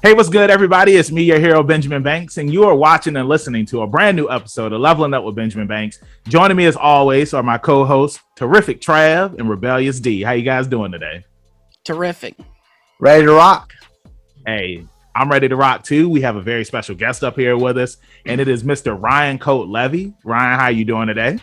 Hey, what's good, everybody? It's me, your hero, Benjamin Banks, and you are watching and listening to a brand new episode of Leveling Up with Benjamin Banks. Joining me, as always, are my co-hosts, Terrific Trav and Rebellious D. How you guys doing today? Terrific. Ready to rock. Hey, I'm ready to rock, too. We have a very special guest up here with us, and it is Mr. Ryan Colt Levy. Ryan, how you doing today?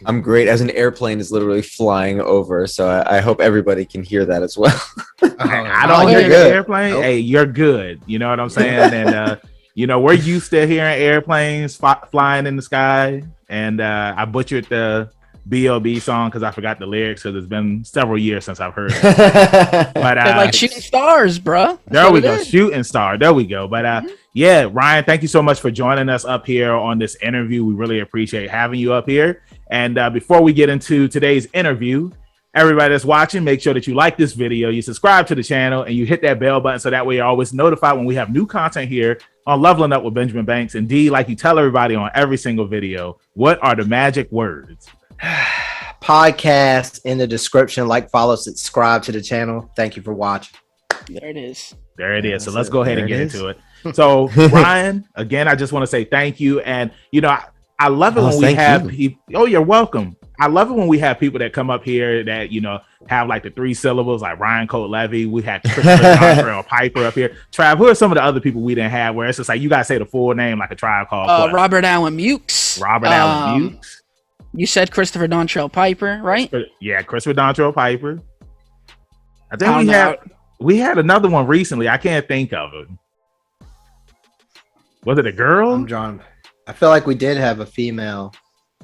I'm great. As an airplane is literally flying over, so I hope everybody can hear that as well. I don't hear the airplane. Nope. Hey, you're good. You know what I'm saying? And, we're used to hearing airplanes flying in the sky. And I butchered the B.O.B. song because I forgot the lyrics. So there's been several years since I've heard it. But they're like shooting stars, bro. There we go. Shooting star. There we go. But yeah, Ryan, thank you so much for joining us up here on this interview. We really appreciate having you up here. And before we get into today's interview, everybody that's watching, make sure that you like this video, you subscribe to the channel, and you hit that bell button so that way you're always notified when we have new content here on Leveling Up with Benjamin Banks. And D, like you tell everybody on every single video, what are the magic words? Podcast in the description. Like, follow, subscribe to the channel. Thank you for watching. There it is. There it is. So let's go ahead and get into it. So Ryan, again, I just want to say thank you. And, I love it when we have people. Oh, you're welcome. I love it when we have people that come up here that, have like the 3 syllables, like Ryan Colt Levy. We had Christopher Dontrell Piper up here. Trav, who are some of the other people we didn't have where it's just like, you got to say the full name like a Tribe Called Quest? Robert Allen Mukes. Allen Mukes. You said Christopher Dontrell Piper, right? Christopher Dontrell Piper. I think we had another one recently. I can't think of it. Was it a girl? I'm John. I feel like we did have a female.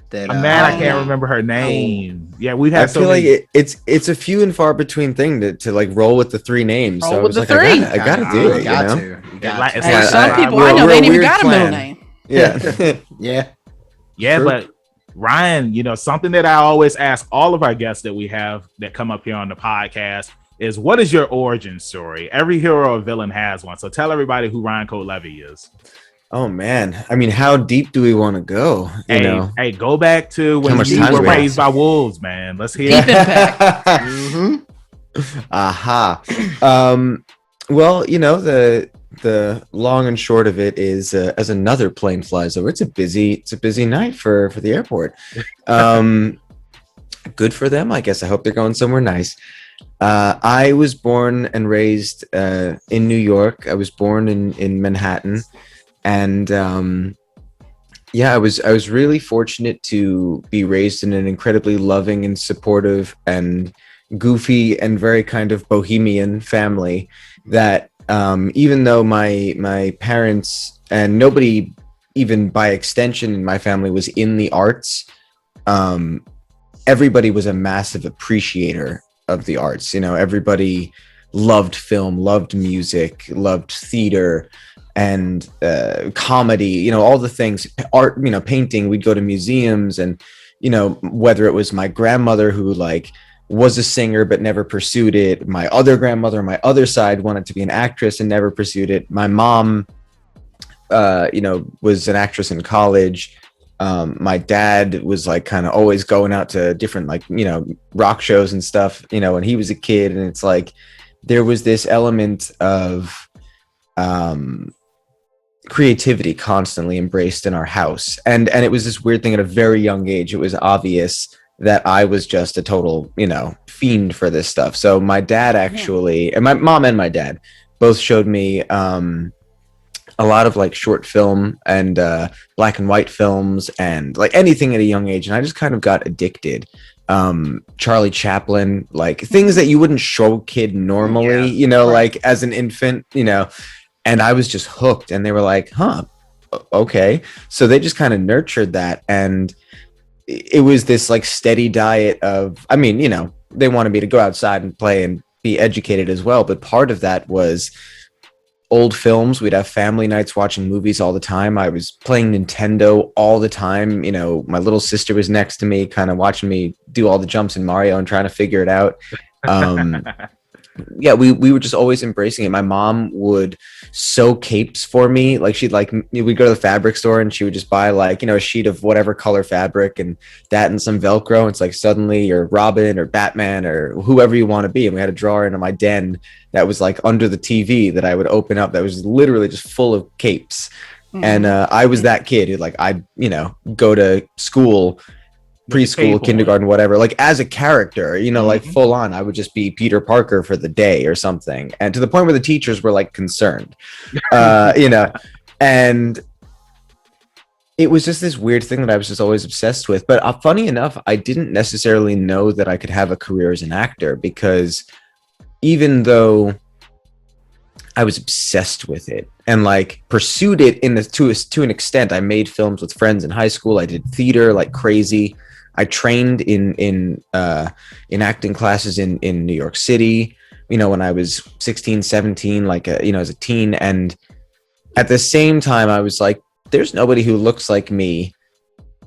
That, I can't remember her name. Yeah, we've had. I feel like it's a few and far between thing to like roll with the 3 names. Roll so I was like, three. I gotta do it. You got to. Some people I know they ain't even got a middle name. Yeah. Yeah, true. But Ryan, something that I always ask all of our guests that we have that come up here on the podcast is, what is your origin story? Every hero or villain has one. So tell everybody who Ryan Colt Levy is. Oh man, I mean, how deep do we want to go? Hey, go back to when you were raised by wolves, man. Let's hear deep impact. Aha. Well, the long and short of it is, as another plane flies over, it's a busy night for the airport. Good for them, I guess. I hope they're going somewhere nice. I was born and raised in New York. I was born in Manhattan. And I was really fortunate to be raised in an incredibly loving and supportive and goofy and very kind of bohemian family that even though my parents and nobody even by extension in my family was in the arts, everybody was a massive appreciator of the arts. Everybody loved film, loved music, loved theater, and comedy, all the things, art, painting. We'd go to museums, and whether it was my grandmother who like was a singer but never pursued it, my other grandmother on my other side wanted to be an actress and never pursued it, my mom was an actress in college, my dad was like kind of always going out to different like rock shows and stuff when he was a kid, and it's like there was this element of creativity constantly embraced in our house, and it was this weird thing. At a very young age, it was obvious that I was just a total fiend for this stuff. So my dad actually, and my mom and my dad both showed me a lot of like short film and black and white films and like anything at a young age, and I just kind of got addicted. Charlie Chaplin, like things that you wouldn't show a kid normally, like as an infant, and I was just hooked, and they were like, okay. So they just kind of nurtured that. And it was this like steady diet of, they wanted me to go outside and play and be educated as well. But part of that was old films. We'd have family nights watching movies all the time. I was playing Nintendo all the time. My little sister was next to me, kind of watching me do all the jumps in Mario and trying to figure it out. yeah, we were just always embracing it. My mom would sew capes for me. Like we'd go to the fabric store and she would just buy like, a sheet of whatever color fabric and that and some Velcro. And it's like suddenly you're Robin or Batman or whoever you want to be. And we had a drawer in my den that was like under the TV that I would open up that was literally just full of capes. And I was that kid who like, I'd, go to school, preschool, kindergarten, whatever, like as a character, like full on, I would just be Peter Parker for the day or something. And to the point where the teachers were like concerned, and it was just this weird thing that I was just always obsessed with. But funny enough, I didn't necessarily know that I could have a career as an actor, because even though I was obsessed with it and like pursued it to an extent. I made films with friends in high school. I did theater like crazy. I trained in acting classes in New York City, when I was 16, 17, like, as a teen. And at the same time, I was like, there's nobody who looks like me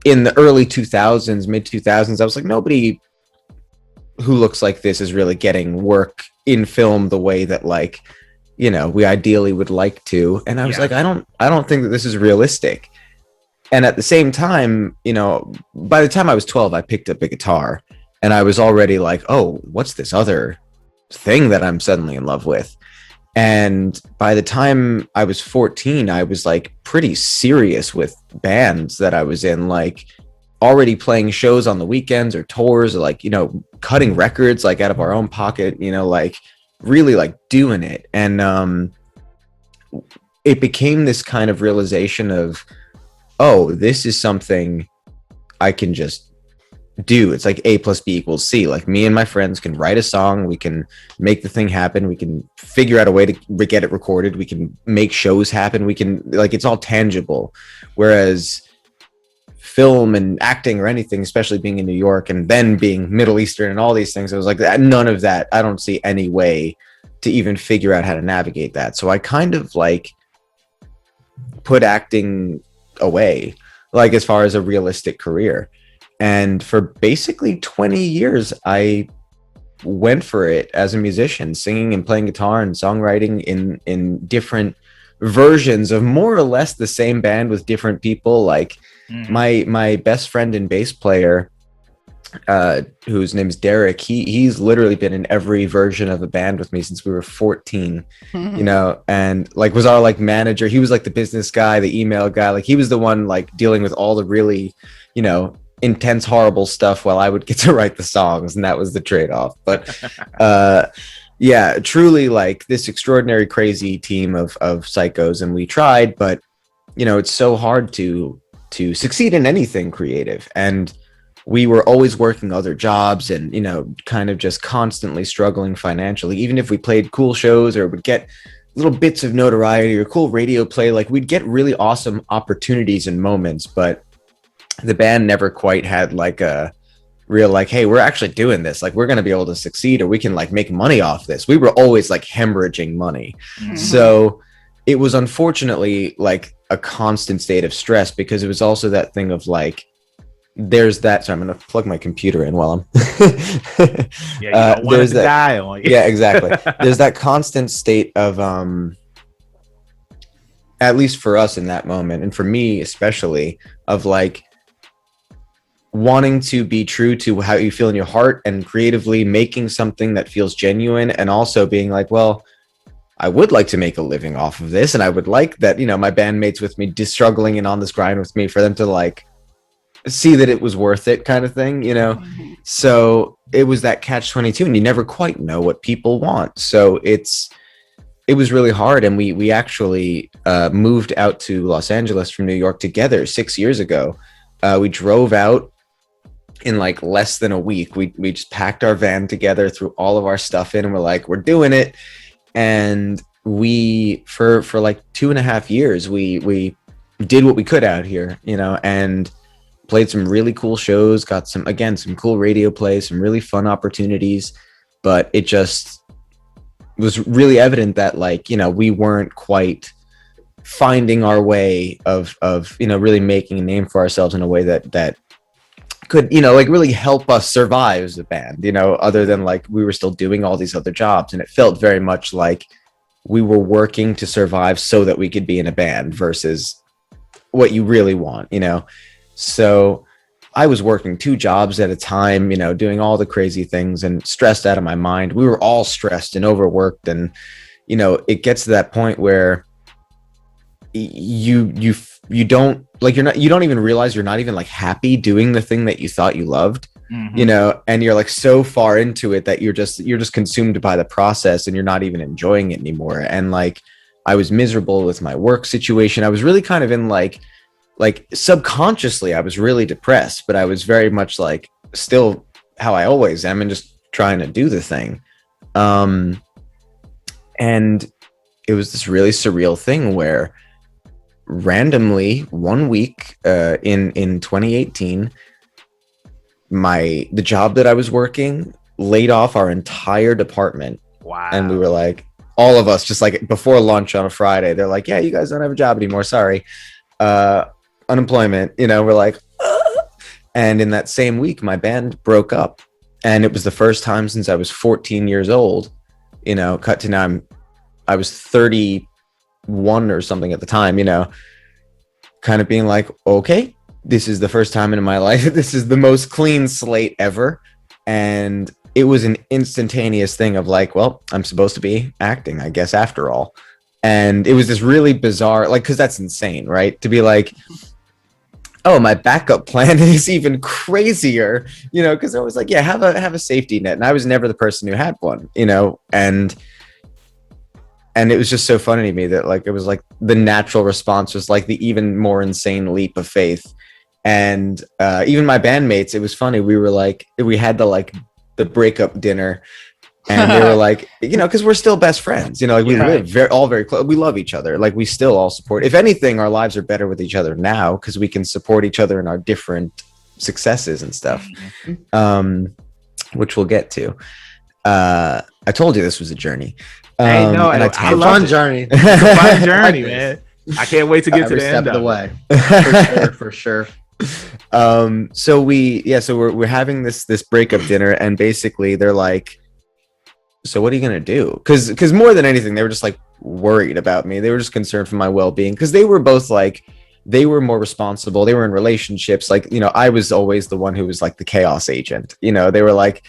in the early 2000s, mid 2000s. I was like, nobody who looks like this is really getting work in film the way that like, we ideally would like to. And I was like, I don't think that this is realistic. And at the same time, by the time I was 12, I picked up a guitar and I was already like, oh, what's this other thing that I'm suddenly in love with? And by the time I was 14, I was like pretty serious with bands that I was in, like already playing shows on the weekends or tours or like, cutting records like out of our own pocket, like really like doing it. And it became this kind of realization of, oh, this is something I can just do. It's like A plus B equals C. Like me and my friends can write a song. We can make the thing happen. We can figure out a way to get it recorded. We can make shows happen. We can like, it's all tangible. Whereas film and acting or anything, especially being in New York and then being Middle Eastern and all these things, I was like, none of that. I don't see any way to even figure out how to navigate that. So I kind of like put acting away, like as far as a realistic career. And for basically 20 years, I went for it as a musician, singing and playing guitar and songwriting in different versions of more or less the same band with different people. Like my best friend and bass player, whose name is Derek, he's literally been in every version of a band with me since we were 14, and like was our like manager. He was like the business guy, the email guy. Like he was the one like dealing with all the really, intense, horrible stuff while I would get to write the songs. And that was the trade-off. But yeah, truly like this extraordinary, crazy team of psychos. And we tried, but it's so hard to succeed in anything creative. And we were always working other jobs and, kind of just constantly struggling financially. Even if we played cool shows or would get little bits of notoriety or cool radio play, like we'd get really awesome opportunities and moments, but the band never quite had like a real, like, hey, we're actually doing this. Like we're going to be able to succeed or we can like make money off this. We were always like hemorrhaging money. So it was unfortunately like a constant state of stress, because it was also that thing of like, there's that. So I'm going to plug my computer in while I'm you don't want it to die on you. Yeah, exactly. There's that constant state of at least for us in that moment, and for me especially, of like wanting to be true to how you feel in your heart and creatively making something that feels genuine, and also being like, well, I would like to make a living off of this, and I would like that, my bandmates with me struggling and on this grind with me, for them to like see that it was worth it, kind of thing, So it was that catch-22, and you never quite know what people want. So it was really hard. And we actually moved out to Los Angeles from New York together 6 years ago. We drove out in like less than a week. We just packed our van together, threw all of our stuff in, and we're like, we're doing it. And we for like 2.5 years, we did what we could out here, and played some really cool shows, got some cool radio plays, some really fun opportunities. But it just was really evident that like, we weren't quite finding our way of really making a name for ourselves in a way that could, you know, like really help us survive as a band, you know, other than like we were still doing all these other jobs. And it felt very much like we were working to survive so that we could be in a band versus what you really want, you know. So I was working 2 jobs at a time, you know, doing all the crazy things and stressed out of my mind. We were all stressed and overworked. And, you know, it gets to that point where you don't like, you don't even realize you're not even like happy doing the thing that you thought you loved, you know, and you're like so far into it that you're just consumed by the process and you're not even enjoying it anymore. And like, I was miserable with my work situation. I was really kind of in like subconsciously, I was really depressed, but I was very much like still how I always am and just trying to do the thing. And it was this really surreal thing where randomly one week in 2018, the job that I was working laid off our entire department. Wow. And we were like, all of us, just like before lunch on a Friday, they're like, yeah, you guys don't have a job anymore, sorry. Unemployment, you know. We're like, and in that same week my band broke up, and it was the first time since I was 14 years old, you know, cut to now I was 31 or something at the time, you know, kind of being like, okay, this is the first time in my life, this is the most clean slate ever. And it was an instantaneous thing of like, well, I'm supposed to be acting, I guess, after all. And it was this really bizarre, like, because that's insane, right? To be like, oh, my backup plan is even crazier, you know, because I was like, yeah, have a safety net. And I was never the person who had one, you know, and it was just so funny to me that like, it was like the natural response was like the even more insane leap of faith. And even my bandmates, it was funny. We were like, we had the breakup dinner, and they were like, you know, because we're still best friends, you know, like we live all very close. We love each other. Like we still all support. If anything, our lives are better with each other now because we can support each other in our different successes and stuff, which we'll get to. I told you this was a journey. I know, and I love the journey. It's a fun journey, man. I can't wait to get to the end of the way. For sure. So we're having this breakup dinner, and basically they're like, so what are you gonna do? Because more than anything, they were just like worried about me. They were just concerned for my well-being, because they were both like, they were more responsible. They were in relationships. Like, you know, I was always the one who was like the chaos agent. You know, they were like,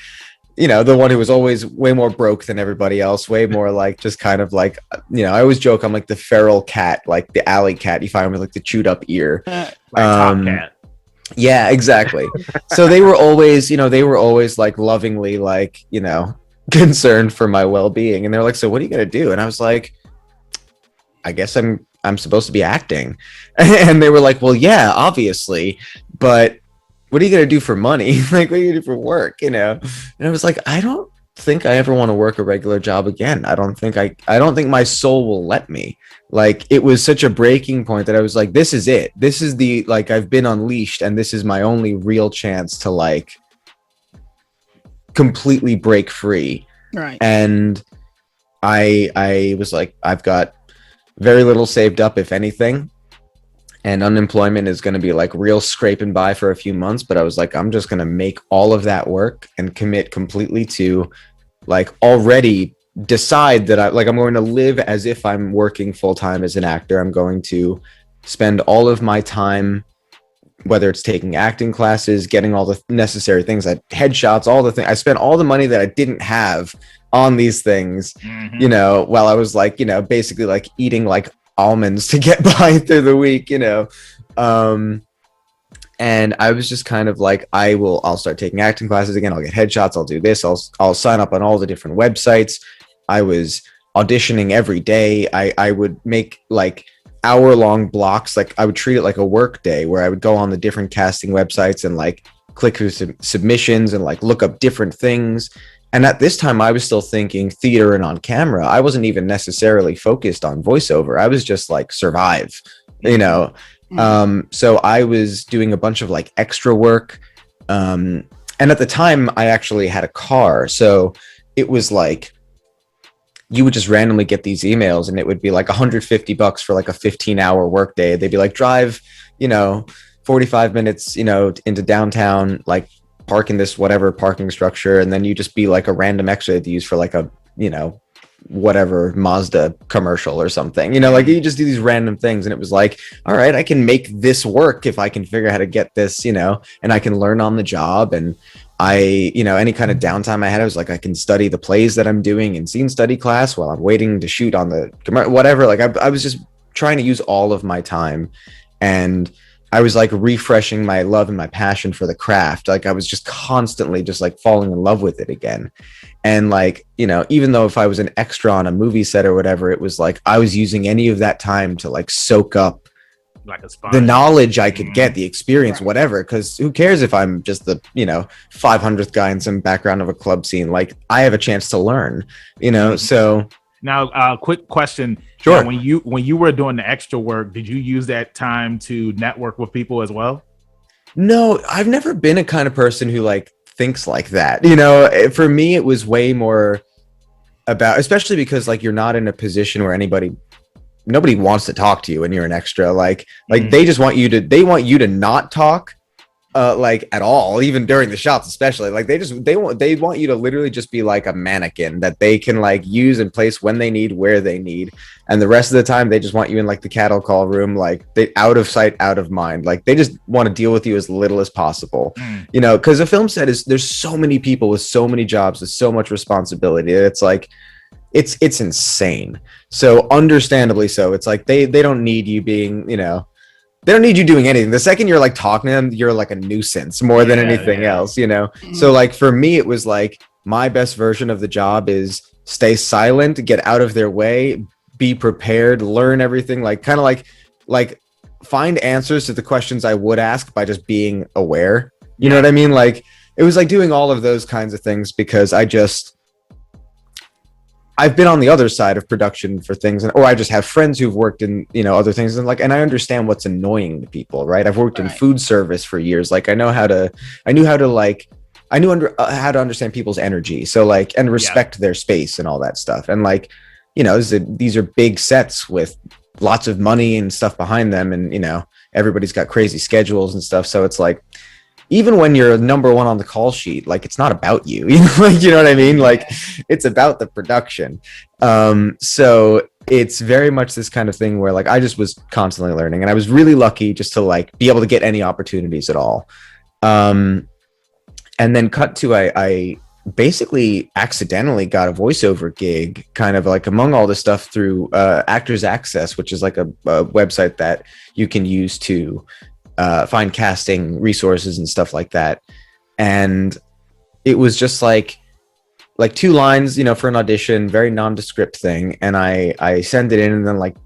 you know, the one who was always way more broke than everybody else, way more like just kind of like, you know, I always joke I'm like the feral cat, like the alley cat you find with like the chewed up ear. Like Top Cat. Yeah, exactly. So they were always like lovingly, like, you know, concerned for my well-being. And they're like, so what are you gonna do? And I was like, I guess I'm supposed to be acting. And they were like, well, yeah, obviously, but what are you gonna do for money? Like, what are you gonna do for work, you know? And I was like, I don't think I ever want to work a regular job again. I don't think my soul will let me. Like, it was such a breaking point that I was like, this is it. This is the, like, I've been unleashed, and this is my only real chance to like completely break free. Right. And I was like, I've got very little saved up, if anything, and unemployment is going to be like real scraping by for a few months. But I was like, I'm just going to make all of that work and commit completely to like already decide that I'm going to live as if I'm working full time as an actor. I'm going to spend all of my time, whether it's taking acting classes, getting all the necessary things, headshots, all the things. I spent all the money that I didn't have on these things, you know, while I was like, you know, basically like eating like almonds to get by through the week, you know. And I was just kind of like, I'll start taking acting classes again. I'll get headshots. I'll do this. I'll sign up on all the different websites. I was auditioning every day. I would make like hour-long blocks. Like, I would treat it like a work day where I would go on the different casting websites and like click through submissions and like look up different things. And at this time, I was still thinking theater and on camera. I wasn't even necessarily focused on voiceover. I was just like survive, you know. So I was doing a bunch of like extra work. And at the time, I actually had a car. So it was like, you would just randomly get these emails, and it would be like $150 for like a 15-hour workday. They'd be like, drive, you know, 45 minutes, into downtown, like park in this whatever parking structure, and then you just be like a random extra to use for like a, whatever Mazda commercial or something, like you just do these random things. And it was like, all right, I can make this work if I can figure out how to get this, and I can learn on the job. And any kind of downtime I had, I was like, I can study the plays that I'm doing in scene study class while I'm waiting to shoot on the whatever. Like I was just trying to use all of my time, and I was like refreshing my love and my passion for the craft. Like I was just constantly just like falling in love with it again. And like, even though if I was an extra on a movie set or whatever, it was like I was using any of that time to like soak up like a sponge. The knowledge I could get, the experience, whatever. Because who cares if I'm just the 500th guy in some background of a club scene? Like I have a chance to learn, So now, quick question. Sure. When you were doing the extra work, did you use that time to network with people as well? No, I've never been a kind of person who like thinks like that. For me, it was way more about, especially because like you're not in a position where nobody wants to talk to you when you're an extra. Like they just want you to not talk like at all, even during the shots, especially. Like they want you to literally just be like a mannequin that they can like use and place when they need, where they need. And the rest of the time they just want you in like the cattle call room, like they out of sight, out of mind. Like they just want to deal with you as little as possible, because a film set there's so many people with so many jobs, with so much responsibility. It's like, it's insane. So understandably so, it's like they don't need you being, they don't need you doing anything. The second you're like talking to them, you're like a nuisance more than anything else, So like for me, it was like my best version of the job is stay silent, get out of their way, be prepared, learn everything, like kind of like find answers to the questions I would ask by just being aware. You know what I mean? Like it was like doing all of those kinds of things because I've been on the other side of production for things, or I just have friends who've worked in, other things, and I understand what's annoying to people, right? I've worked in food service for years. Like I knew how to understand people's energy. So like, and respect their space and all that stuff. And like, these are big sets with lots of money and stuff behind them. And, everybody's got crazy schedules and stuff. So it's like, even when you're number one on the call sheet, like it's not about you, you know what I mean? Like it's about the production. So it's very much this kind of thing where like I just was constantly learning, and I was really lucky just to like be able to get any opportunities at all. And then cut to I basically accidentally got a voiceover gig, kind of like among all this stuff through Actors Access, which is like a website that you can use to find casting resources and stuff like that. And it was just like 2 lines, for an audition, very nondescript thing. And I sent it in and then like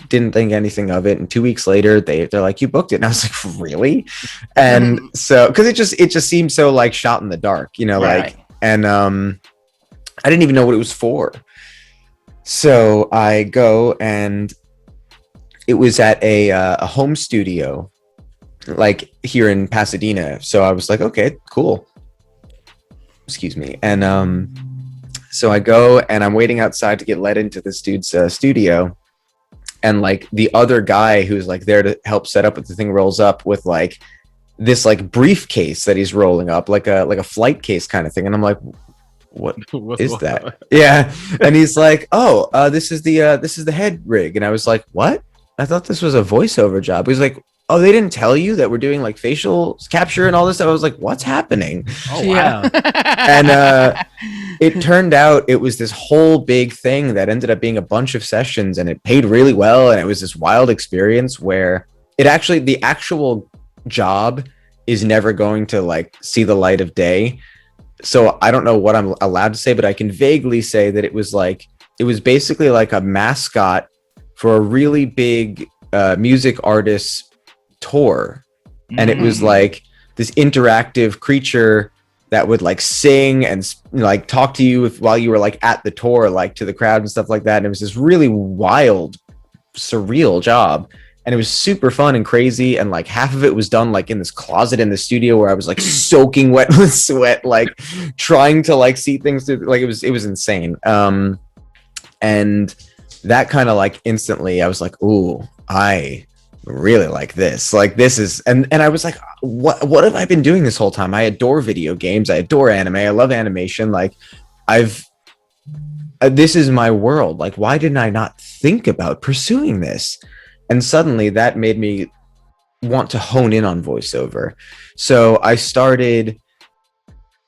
didn't think anything of it. And 2 weeks later, they're like, you booked it. And I was like, really? And so, cause it just seemed so like shot in the dark, like, and I didn't even know what it was for. So I go, and it was at a home studio, like here in Pasadena. So I was like, okay, cool. Excuse me. And so I go, and I'm waiting outside to get let into this dude's studio. And like the other guy who's like there to help set up with the thing rolls up with like this like briefcase that he's rolling up, like a flight case kind of thing. And I'm like, what is that? Yeah. And he's like, oh, this is the head rig. And I was like, what? I thought this was a voiceover job. He's like, oh, they didn't tell you that we're doing like facial capture and all this stuff? I was like, what's happening? Oh, wow. And it turned out it was this whole big thing that ended up being a bunch of sessions, and it paid really well. And it was this wild experience where the actual job is never going to like see the light of day. So I don't know what I'm allowed to say, but I can vaguely say that it was basically like a mascot for a really big music artist tour. And it was like this interactive creature that would like sing and like talk to you while you were like at the tour, like to the crowd and stuff like that. And it was this really wild, surreal job. And it was super fun and crazy. And like half of it was done like in this closet in the studio where I was like soaking wet with sweat, like trying to like see things through. Like it was insane. And that kind of like instantly I was like, ooh, I really like this. Like this is, and I was like, what have I been doing this whole time? I adore video games. I adore anime. I love animation. Like this is my world. Like, why didn't I not think about pursuing this? And suddenly that made me want to hone in on voiceover. So I started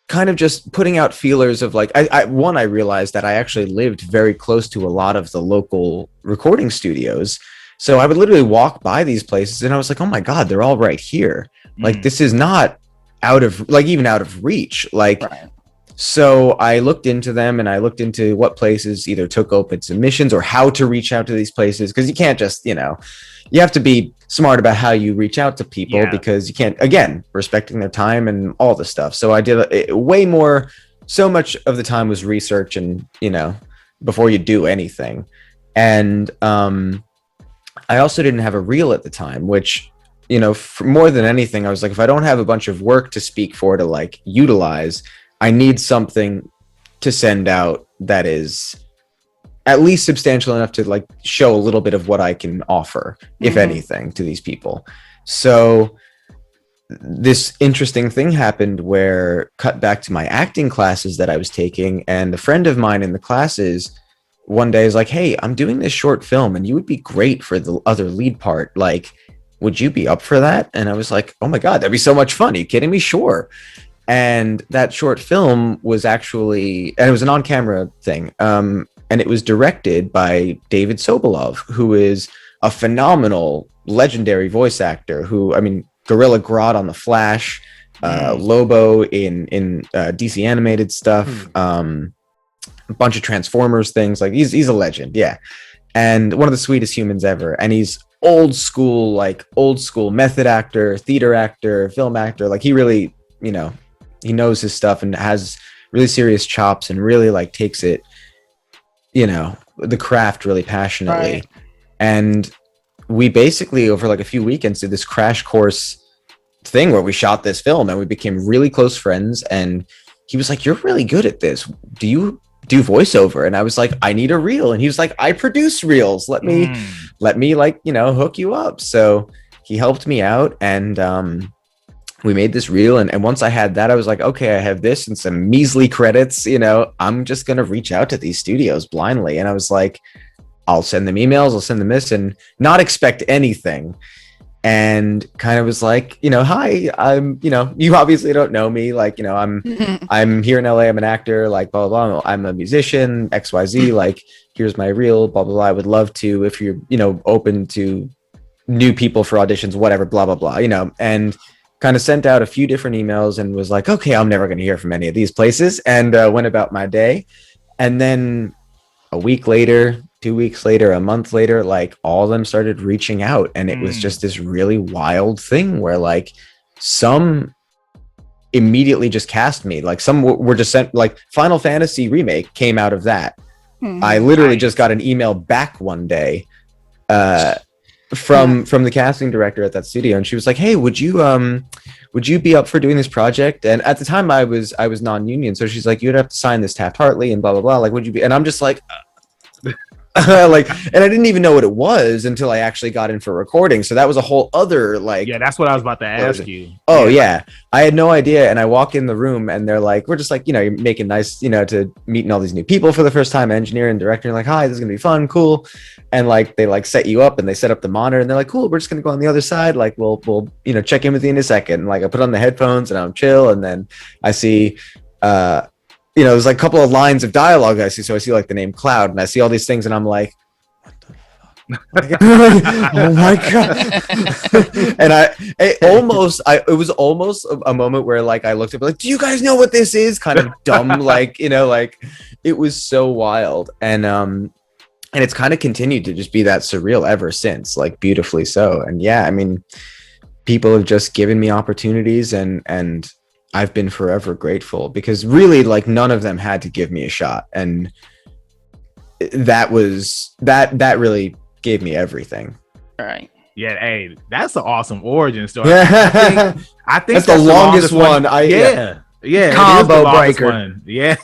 kind of just putting out feelers of like, I realized that I actually lived very close to a lot of the local recording studios. So I would literally walk by these places and I was like, oh my God, they're all right here. Like, this is not even out of reach. Like, right. So I looked into them and I looked into what places either took open submissions or how to reach out to these places. Cause you can't just, you have to be smart about how you reach out to people because you can't, again, respecting their time and all the stuff. So I did way more, so much of the time was research and, before you do anything. And, I also didn't have a reel at the time, which, for more than anything, I was like, if I don't have a bunch of work to speak for to like utilize, I need something to send out that is at least substantial enough to like show a little bit of what I can offer, if anything, to these people. So this interesting thing happened where cut back to my acting classes that I was taking, and a friend of mine in the classes one day is like, hey, I'm doing this short film and you would be great for the other lead part. Like, would you be up for that? And I was like, oh my God, that'd be so much fun. Are you kidding me? Sure. And that short film was actually, and it was an on-camera thing. And it was directed by David Sobolov, who is a phenomenal, legendary voice actor who, Gorilla Grodd on The Flash, Lobo in DC animated stuff, a bunch of Transformers things. Like he's a legend. Yeah. And one of the sweetest humans ever. And he's old school method actor, theater actor, film actor. Like he really, he knows his stuff and has really serious chops and really like takes it, the craft really passionately. Right. And we basically over like a few weekends did this crash course thing where we shot this film and we became really close friends. And he was like, you're really good at this. Do you do voiceover? And I was like, I need a reel. And he was like, I produce reels. Let me like, hook you up. So he helped me out and we made this reel. And once I had that, I was like, okay, I have this and some measly credits, I'm just going to reach out to these studios blindly. And I was like, I'll send them emails, I'll send them this and not expect anything. And kind of was like, hi, I'm, you obviously don't know me. Like, I'm here in LA. I'm an actor, like, blah, blah, blah. I'm a musician, XYZ. Like, here's my reel, blah, blah, blah. I would love to, if you're, open to new people for auditions, whatever, blah, blah, blah, and kind of sent out a few different emails and was like, okay, I'm never going to hear from any of these places. And went about my day. And then a week later, 2 weeks later, a month later, like all of them started reaching out. And it was just this really wild thing where like some immediately just cast me. Like some were just sent, like Final Fantasy Remake came out of that. I literally just got an email back one day from the casting director at that studio. And she was like, hey, would you be up for doing this project? And at the time I was non-union. So she's like, you'd have to sign this Taft-Hartley and blah, blah, blah. Like, would you be? And I'm just like, like, and I didn't even know what it was until I actually got in for recording. So that was a whole other like, yeah, that's what I was about to ask you. Oh yeah. I had no idea. And I walk in the room and they're like, we're just like, you're making nice, to meeting all these new people for the first time, engineer and director. And like, hi, this is gonna be fun, cool. And like, they like set you up and they set up the monitor and they're like, cool, we're just gonna go on the other side. Like we'll check in with you in a second. And like I put on the headphones and I'm chill. And then I see, there's like a couple of lines of dialogue I see. So I see like the name Cloud and I see all these things and I'm like, what the fuck? Oh my God. And it was almost a moment where like I looked up like, do you guys know what this is? Kind of dumb, like, like it was so wild. And it's kind of continued to just be that surreal ever since, like beautifully so. And yeah, people have just given me opportunities and I've been forever grateful because really like none of them had to give me a shot. And that really gave me everything. All right. Yeah. Hey, that's an awesome origin story. I think that's the longest one. Yeah. Combo breaker. Yeah.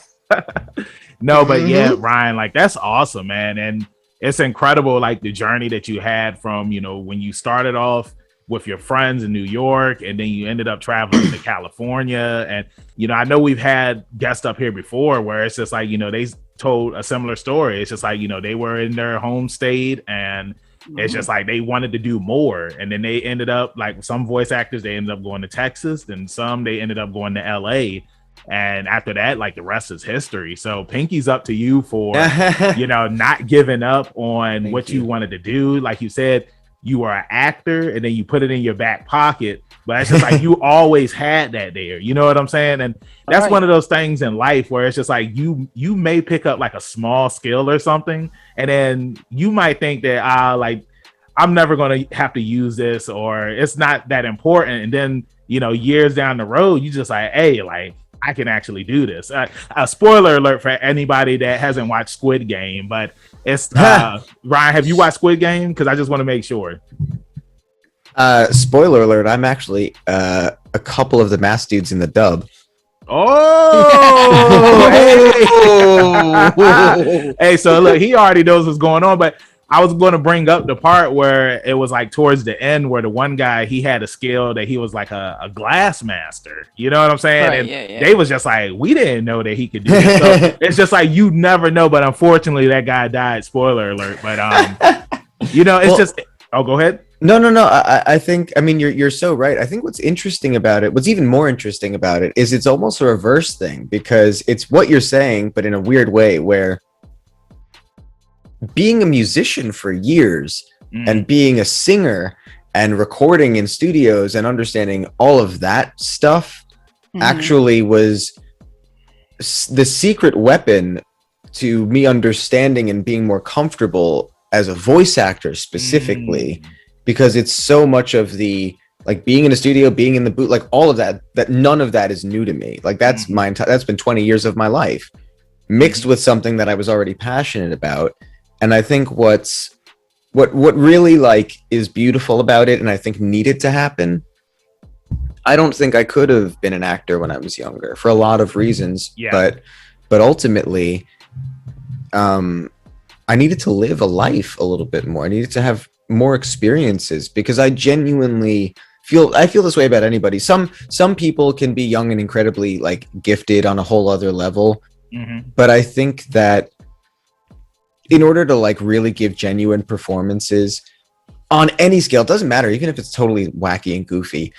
No, but yeah, Ryan, like that's awesome, man. And it's incredible, like the journey that you had from, you know, when you started off with your friends in New York and then you ended up traveling to California. And, you know, I know we've had guests up here before where it's just like, you know, they told a similar story. It's just like, you know, they were in their home state and it's just like they wanted to do more. And then they ended up, like some voice actors, they ended up going to Texas, then some they ended up going to LA. And after that, like the rest is history. So pinky's up to you for, you know, not giving up on what you wanted to do. Like you said, you are an actor and then you put it in your back pocket, but it's just like you always had that there. You know what I'm saying? And that's one of those things in life where it's just like you may pick up like a small skill or something, and then you might think that like I'm never going to have to use this, or it's not that important. And then, you know, years down the road, you just like, hey, like I can actually do this. A spoiler alert for anybody that hasn't watched Squid Game, but it's Ryan, have you watched Squid Game? Because I just want to make sure. Spoiler alert, I'm actually a couple of the masked dudes in the dub. Hey. Hey, so look, he already knows what's going on, but I was going to bring up the part where it was like towards the end where the one guy, he had a skill that he was like a glass master. You know what I'm saying? Right, and they was just like, we didn't know that he could do it. So it's just like, you never know. But unfortunately, that guy died. Spoiler alert. But, you know, it's just, go ahead. No. I think, I mean, you're so right. I think what's interesting about it, what's even more interesting about it is it's almost a reverse thing, because it's what you're saying, but in a weird way, where being a musician for years and being a singer and recording in studios and understanding all of that stuff actually was the secret weapon to me understanding and being more comfortable as a voice actor specifically, because it's so much of the, like, being in a studio, being in the booth, like all of that none of that is new to me. Like that's that's been 20 years of my life mixed with something that I was already passionate about. And I think what really like is beautiful about it, and I think needed to happen, I don't think I could have been an actor when I was younger for a lot of reasons. But ultimately, I needed to live a life a little bit more. I needed to have more experiences, because I genuinely feel this way about anybody. Some people can be young and incredibly like gifted on a whole other level. But I think that in order to like really give genuine performances on any scale, it doesn't matter, even if it's totally wacky and goofy,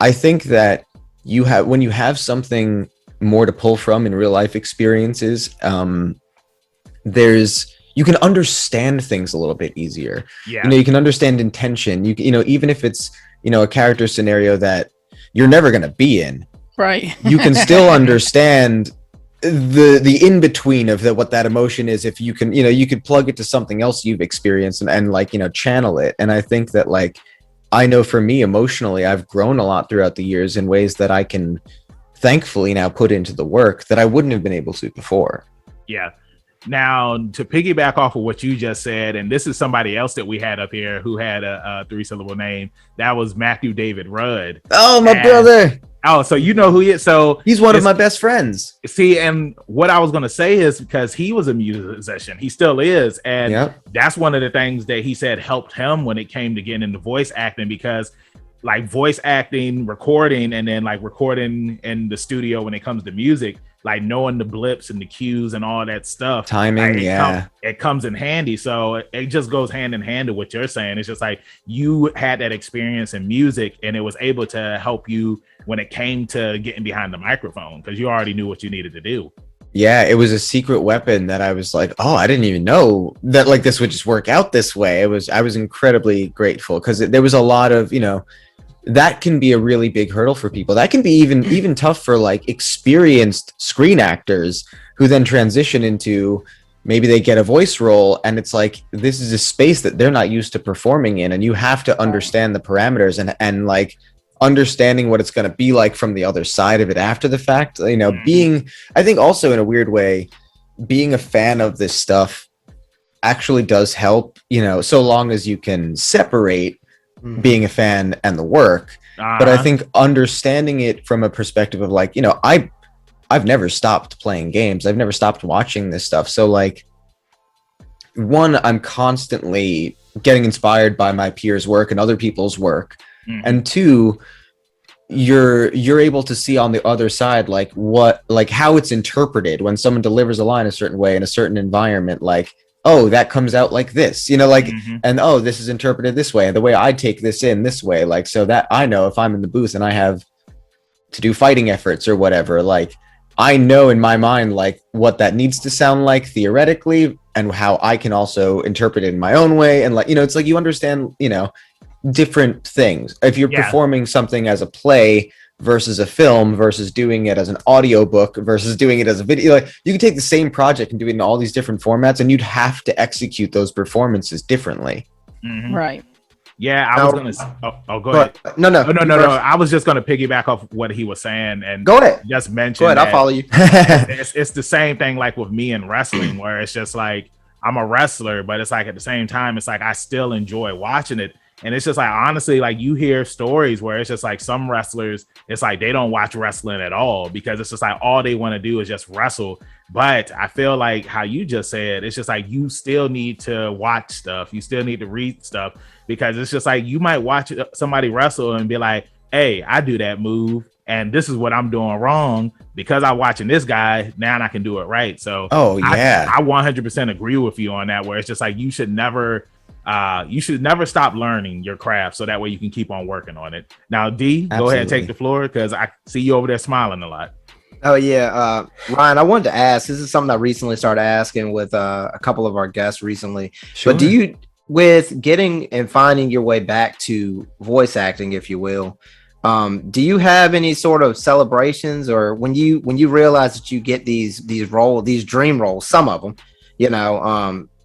I think that when you have something more to pull from in real life experiences, you can understand things a little bit easier. You know, you can understand intention. You know, even if it's, you know, a character scenario that you're never going to be in, right? You can still understand the in between of what that emotion is. If you can, you know, you could plug it to something else you've experienced and like, you know, channel it. And I think that, like, I know for me emotionally, I've grown a lot throughout the years in ways that I can thankfully now put into the work that I wouldn't have been able to before. Yeah. Now, to piggyback off of what you just said, and this is somebody else that we had up here who had a 3-syllable name, that was Matthew David Rudd. Oh, my brother. Oh, so you know who he is. So he's one of my best friends. See, and what I was going to say is because he was a musician, he still is. And that's one of the things that he said helped him when it came to getting into voice acting, because like voice acting, recording, and then like recording in the studio when it comes to music, like knowing the blips and the cues and all that stuff, timing, like, it comes in handy. So it just goes hand in hand to what you're saying. It's just like you had that experience in music, and it was able to help you when it came to getting behind the microphone, because you already knew what you needed to do. Yeah, it was a secret weapon that I was like, oh, I didn't even know that like this would just work out this way. I was incredibly grateful, because there was a lot of, you know, that can be a really big hurdle for people. That can be even tough for like experienced screen actors who then transition into, maybe they get a voice role, and it's like, this is a space that they're not used to performing in, and you have to understand the parameters and like understanding what it's going to be like from the other side of it after the fact. You know, I think also in a weird way, being a fan of this stuff actually does help, you know, so long as you can separate being a fan and the work. But I think understanding it from a perspective of like, you know, I've never stopped playing games. I've never stopped watching this stuff. So like, one, I'm constantly getting inspired by my peers' work and other people's work. And two, you're able to see on the other side like how it's interpreted when someone delivers a line a certain way in a certain environment, like, oh, that comes out like this, like, and oh, this is interpreted this way, and the way I take this in this way, like, so that I know if I'm in the booth and I have to do fighting efforts or whatever, like, I know in my mind like what that needs to sound like theoretically and how I can also interpret it in my own way. And like, it's like you understand, different things. If you're performing something as a play versus a film versus doing it as an audiobook versus doing it as a video, like you can take the same project and do it in all these different formats, and you'd have to execute those performances differently. Right. Yeah, I was gonna. Go ahead. No. I was just gonna piggyback off what he was saying and go ahead. Just mention. Go ahead. I'll follow you. It's the same thing like with me in wrestling, where it's just like I'm a wrestler, but it's like at the same time, it's like I still enjoy watching it. And it's just like, honestly, like you hear stories where it's just like some wrestlers, it's like they don't watch wrestling at all because it's just like all they want to do is just wrestle. But I feel like how you just said, it's just like you still need to watch stuff. You still need to read stuff because it's just like you might watch somebody wrestle and be like, hey, I do that move and this is what I'm doing wrong because I'm watching this guy. Now I can do it right. So I 100% agree with you on that, where it's just like you should never stop learning your craft so that way you can keep on working on it. Now, D, Go ahead and take the floor because I see you over there smiling a lot. Oh, yeah. Ryan, I wanted to ask, this is something I recently started asking with a couple of our guests recently. Sure. But do you, with getting and finding your way back to voice acting, if you will, do you have any sort of celebrations or when you realize that you get these dream roles, some of them,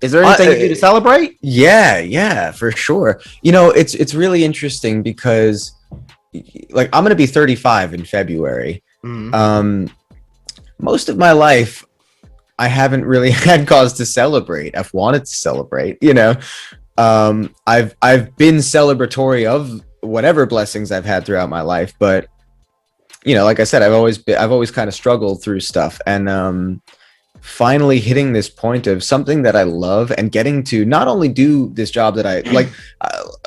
is there anything you do to celebrate? Yeah, for sure. It's really interesting because like I'm going to be 35 in February. Most of my life, I haven't really had cause to celebrate. I've wanted to celebrate, I've been celebratory of whatever blessings I've had throughout my life. But, like I said, I've always kind of struggled through stuff. And, finally hitting this point of something that I love and getting to not only do this job that I like,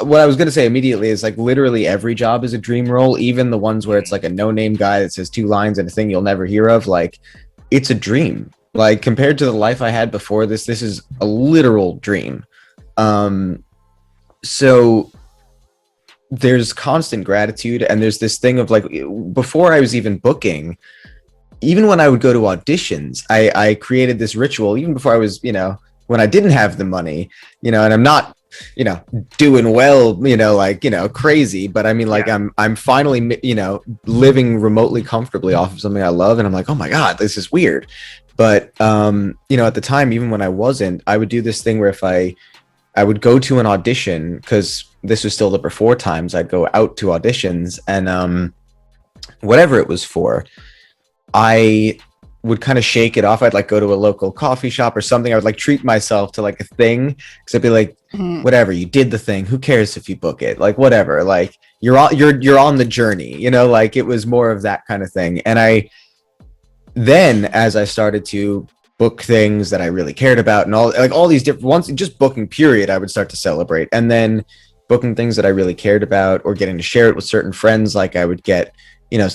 what I was going to say immediately is like literally every job is a dream role, even the ones where it's like a no-name guy that says 2 lines and a thing you'll never hear of. Like it's a dream, like compared to the life I had before this is a literal dream. So there's constant gratitude. And there's this thing of like, before I was even booking, even when I would go to auditions, I created this ritual, even before I was, when I didn't have the money, and I'm not, doing well, crazy, but I mean, like, I'm finally, living remotely comfortably off of something I love. And I'm like, oh my God, this is weird. But, at the time, even when I wasn't, I would do this thing where if I would go to an audition, because this was still the before times, I'd go out to auditions and, whatever it was for, I would kind of shake it off. I'd like go to a local coffee shop or something. I would like treat myself to like a thing because I'd be like, whatever, you did the thing. Who cares if you book it? Like whatever. Like you're on the journey. Like it was more of that kind of thing. And then as I started to book things that I really cared about and all these different ones, just booking period, I would start to celebrate. And then booking things that I really cared about or getting to share it with certain friends, like I would get,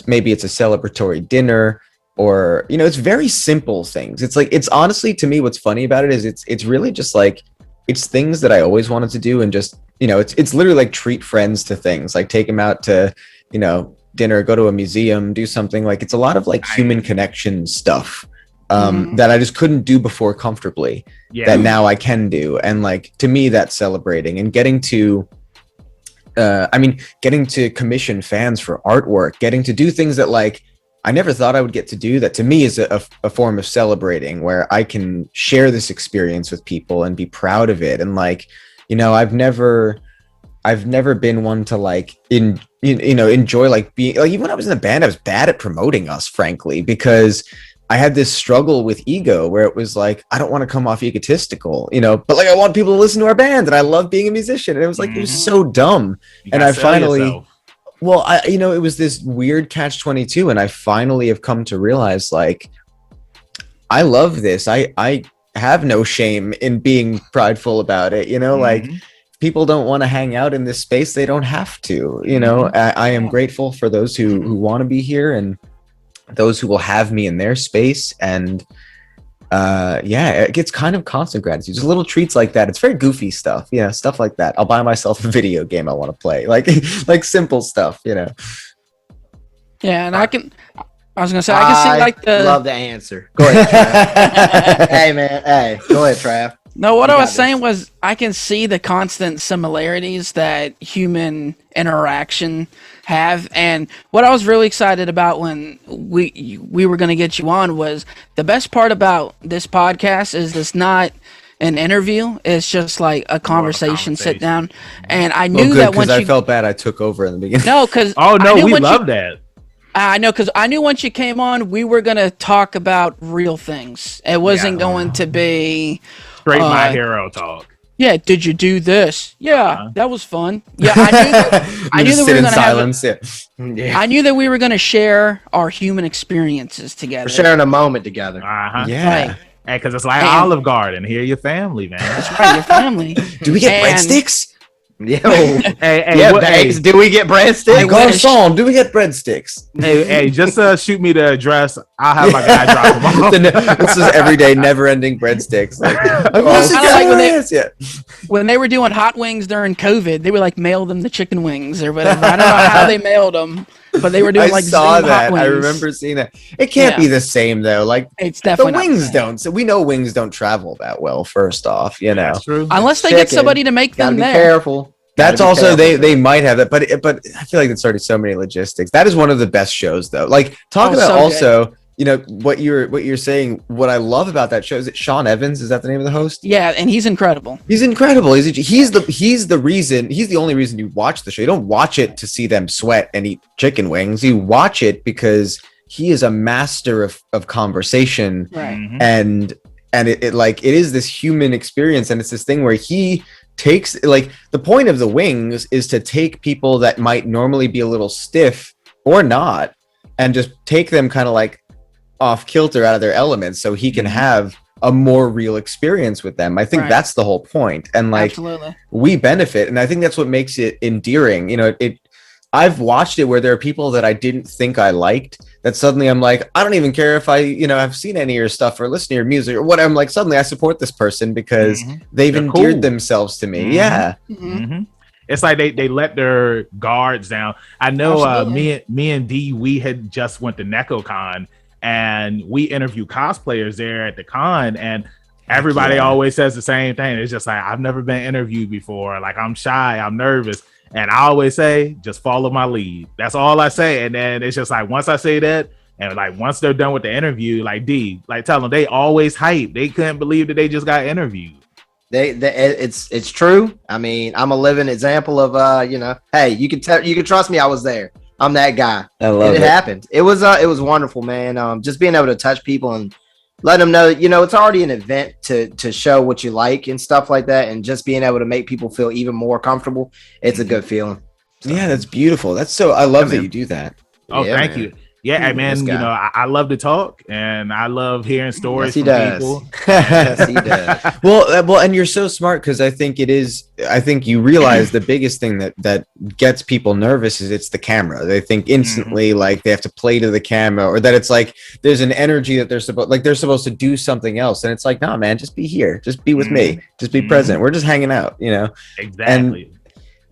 maybe it's a celebratory dinner. Or, it's very simple things. It's like, it's honestly, to me, what's funny about it is it's really just like, it's things that I always wanted to do. And just, it's literally like treat friends to things, like take them out to, dinner, go to a museum, do something. Like, it's a lot of like human connection stuff that I just couldn't do before comfortably that now I can do. And like, to me, that's celebrating and getting to commission fans for artwork, getting to do things that like, I never thought I would get to do that. To me is a form of celebrating where I can share this experience with people and be proud of it. And like, I've never been one to like, enjoy like being like, even when I was in the band, I was bad at promoting us, frankly, because I had this struggle with ego where it was like, I don't want to come off egotistical, but like, I want people to listen to our band and I love being a musician. And it was like, it was so dumb. And I finally, yourself. Well, it was this weird catch-22, and I finally have come to realize, like, I love this. I have no shame in being prideful about it. Like people don't want to hang out in this space. They don't have to, I am grateful for those who want to be here and those who will have me in their space. And it gets kind of constant gratitude. Just little treats like that. It's very goofy stuff. Stuff like that. I'll buy myself a video game I want to play. Like simple stuff, Yeah, and I was gonna say I can see like the love the answer. Go ahead, Trav. Hey man, go ahead, Trav. No, what I was saying was I can see the constant similarities that human interaction have, and what I was really excited about when we were going to get you on was the best part about this podcast is it's not an interview; it's just like a conversation. Sit down, and I knew that once I felt bad I took over in the beginning. No, because we love that. I know, because I knew once you came on, we were going to talk about real things. It wasn't going to be straight my hero talk. Yeah, did you do this? Yeah, that was fun. Yeah, I knew that we were going to have. I knew that we were going to share our human experiences together. We're sharing a moment together. Yeah. Right. Hey, because it's like Olive Garden. Here, your family, man. That's right, your family. Do we get breadsticks? Yo, hey, do we get breadsticks? Garçon, do we get breadsticks? Hey, just shoot me the address. I'll have my guy drop them off. This is everyday, never-ending breadsticks. When they were doing hot wings during COVID, they were like mail them the chicken wings or whatever. I don't know how they mailed them, but they were doing I saw that. I remember seeing that. It can't be the same though. Like it's definitely the wings don't. So we know wings don't travel that well. First off, That's true. Unless they get somebody to make them there. Careful. That's also they might have that, but I feel like it's already so many logistics. That is one of the best shows though. Like talk about so also. Good. What you're saying. What I love about that show is that Sean Evans, is that the name of the host? Yeah, and he's incredible. He's incredible. He's the only reason you watch the show. You don't watch it to see them sweat and eat chicken wings. You watch it because he is a master of conversation, right? And it is this human experience, and it's this thing where he takes, like, the point of the wings is to take people that might normally be a little stiff or not, and just take them kind of like off kilter, out of their elements, so he can have a more real experience with them. I think that's the whole point. And like, absolutely, we benefit, and I think that's what makes it endearing. I've watched it where there are people that I didn't think I liked that suddenly I'm like, I don't even care if I've seen any of your stuff or listened to your music or what. I'm like, suddenly I support this person because they've endeared themselves to me. Yeah. It's like they let their guards down. I know me and D, we had just went to NecoCon and we interviewed cosplayers there at the con, and everybody always says the same thing. It's just like, I've never been interviewed before. Like, I'm shy, I'm nervous. And I always say, just follow my lead. That's all I say. And then it's just like, once I say that, and like once they're done with the interview, like D, like tell them, they always hype. They couldn't believe that they just got interviewed. It's true. I mean, I'm a living example of hey, you can trust me. I was there. I'm that guy. I love it. It happened. It was wonderful, man. Just being able to touch people and let them know, it's already an event to show what you like and stuff like that. And just being able to make people feel even more comfortable. It's a good feeling. So, yeah, that's beautiful. I love that you do that. Oh, yeah, thank you. Yeah, man, I love to talk and I love hearing stories from people. Yes, he does. Well, and you're so smart, because I think you realize the biggest thing that gets people nervous is it's the camera. They think instantly like they have to play to the camera, or that it's like there's an energy that they're supposed to do something else. And it's like, nah, man, just be here. Just be with me. Just be present. We're just hanging out, Exactly. And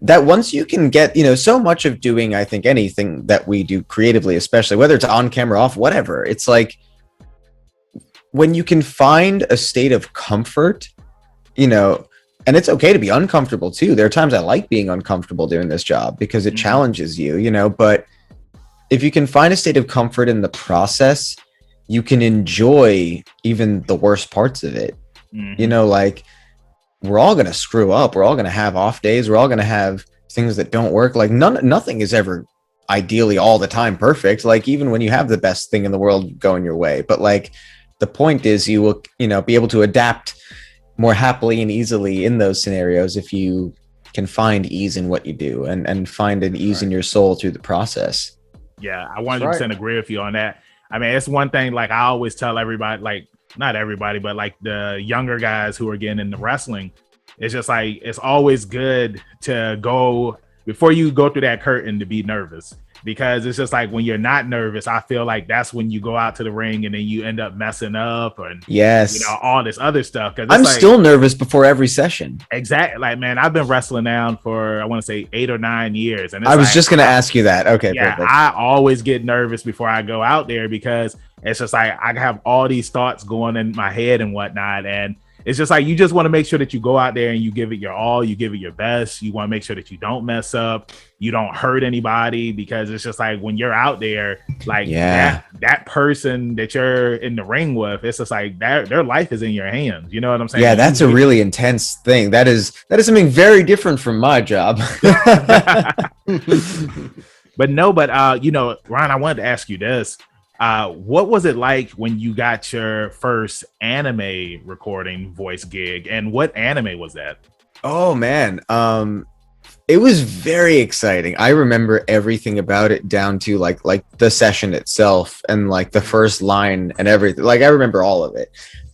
that once you can get, so much of doing, I think, anything that we do creatively, especially whether it's on camera, off, whatever, it's like when you can find a state of comfort, and it's okay to be uncomfortable too. There are times I like being uncomfortable doing this job because it challenges you, but if you can find a state of comfort in the process, you can enjoy even the worst parts of it. Like, we're all going to screw up. We're all going to have off days. We're all going to have things that don't work. Like nothing is ever ideally all the time perfect. Like, even when you have the best thing in the world going your way, but like the point is you will, be able to adapt more happily and easily in those scenarios if you can find ease in what you do and find an ease in your soul through the process. Yeah, I 100% agree with you on that. I mean, it's one thing, like I always tell everybody, like not everybody, but like the younger guys who are getting into wrestling, it's just like it's always good to go before you go through that curtain to be nervous, because it's just like when you're not nervous, I feel like that's when you go out to the ring and then you end up messing up and all this other stuff. Because I'm like, still nervous before every session. Exactly. Like, man, I've been wrestling now for I want to say 8 or 9 years, and I was just gonna ask you that. Okay, yeah, perfect. I always get nervous before I go out there because it's just like I have all these thoughts going in my head and whatnot, and it's just like you just want to make sure that you go out there and you give it your all, you give it your best. You want to make sure that you don't mess up, you don't hurt anybody, because it's just like when you're out there, like that person that you're in the ring with, it's just like their life is in your hands. You know what I'm saying? Yeah, that's a really intense thing. That is something very different from my job. But you know, Ryan, I wanted to ask you this. What was it like when you got your first anime recording voice gig, and what anime was that? Oh man, it was very exciting. I remember everything about it down to like the session itself and like the first line and everything. Like I remember all of it.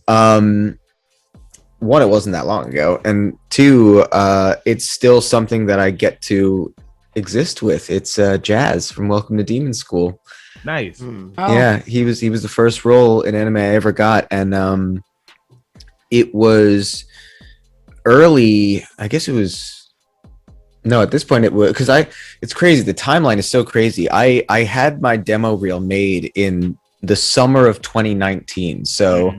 One, it wasn't that long ago, and two, it's still something that I get to exist with. It's Jazz from Welcome to Demon School. Nice. Oh. Yeah, he was the first role in anime I ever got, and it was early. I guess it was at this point it was, because it's crazy. The timeline is so crazy. I had my demo reel made in the summer of 2019, so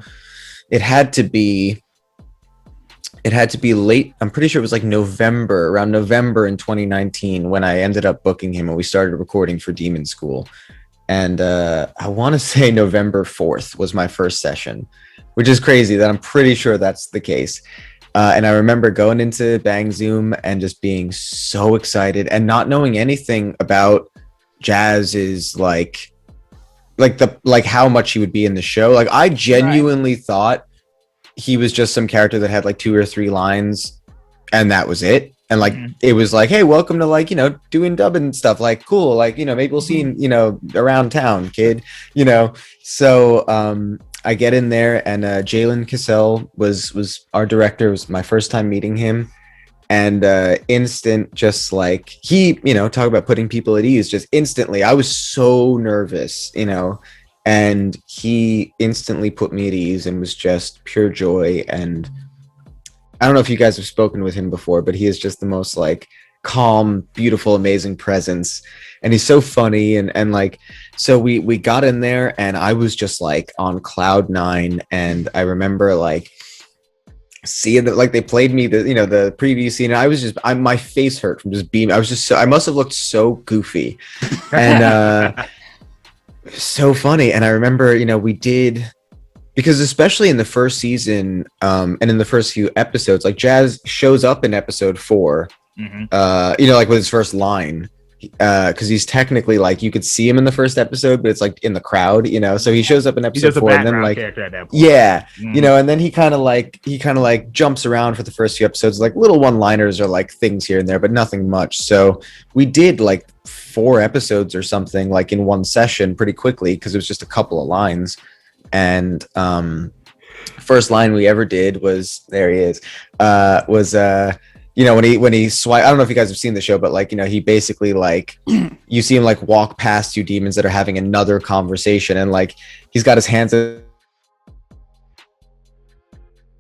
it had to be late. I'm pretty sure it was like around November in 2019 when I ended up booking him and we started recording for Demon School. And I want to say November 4th was my first session, which is crazy that I'm pretty sure that's the case. And I remember going into Bang Zoom and just being so excited and not knowing anything about Jazz's like how much he would be in the show. Like I genuinely thought he was just some character that had like 2 or 3 lines and that was it. And like it was like, hey, welcome to like, you know, doing dubbing stuff, like cool, like, you know, maybe we'll see you know, around town, kid, you know. So I get in there and Jalen Cassell was our director. It was my first time meeting him, and instant, just like he, you know, talk about putting people at ease, just instantly I was so nervous, you know, and he instantly put me at ease and was just pure joy. And I don't know if you guys have spoken with him before, but he is just the most like calm, beautiful, amazing presence. And he's so funny. And like, so we got in there and I was just like on cloud 9. And I remember like seeing that, like they played me the, you know, the preview scene. And I was just, my face hurt from just being, I was just so, I must have looked so goofy and so funny. And I remember, you know, we did, because especially in the first season and in the first few episodes, like Jazz shows up in episode 4, you know, like with his first line, because he's technically like, you could see him in the first episode, but it's like in the crowd, you know, so he shows up in episode 4 and then like, you know, and then he kind of like jumps around for the first few episodes, like little one-liners or like things here and there, but nothing much. So we did like 4 episodes or something like in one session pretty quickly, because it was just a couple of lines. And first line we ever did was, there he is, you know, when he swipe, I don't know if you guys have seen the show, but like, you know, he basically like, you see him like walk past 2 demons that are having another conversation, and like he's got his hands in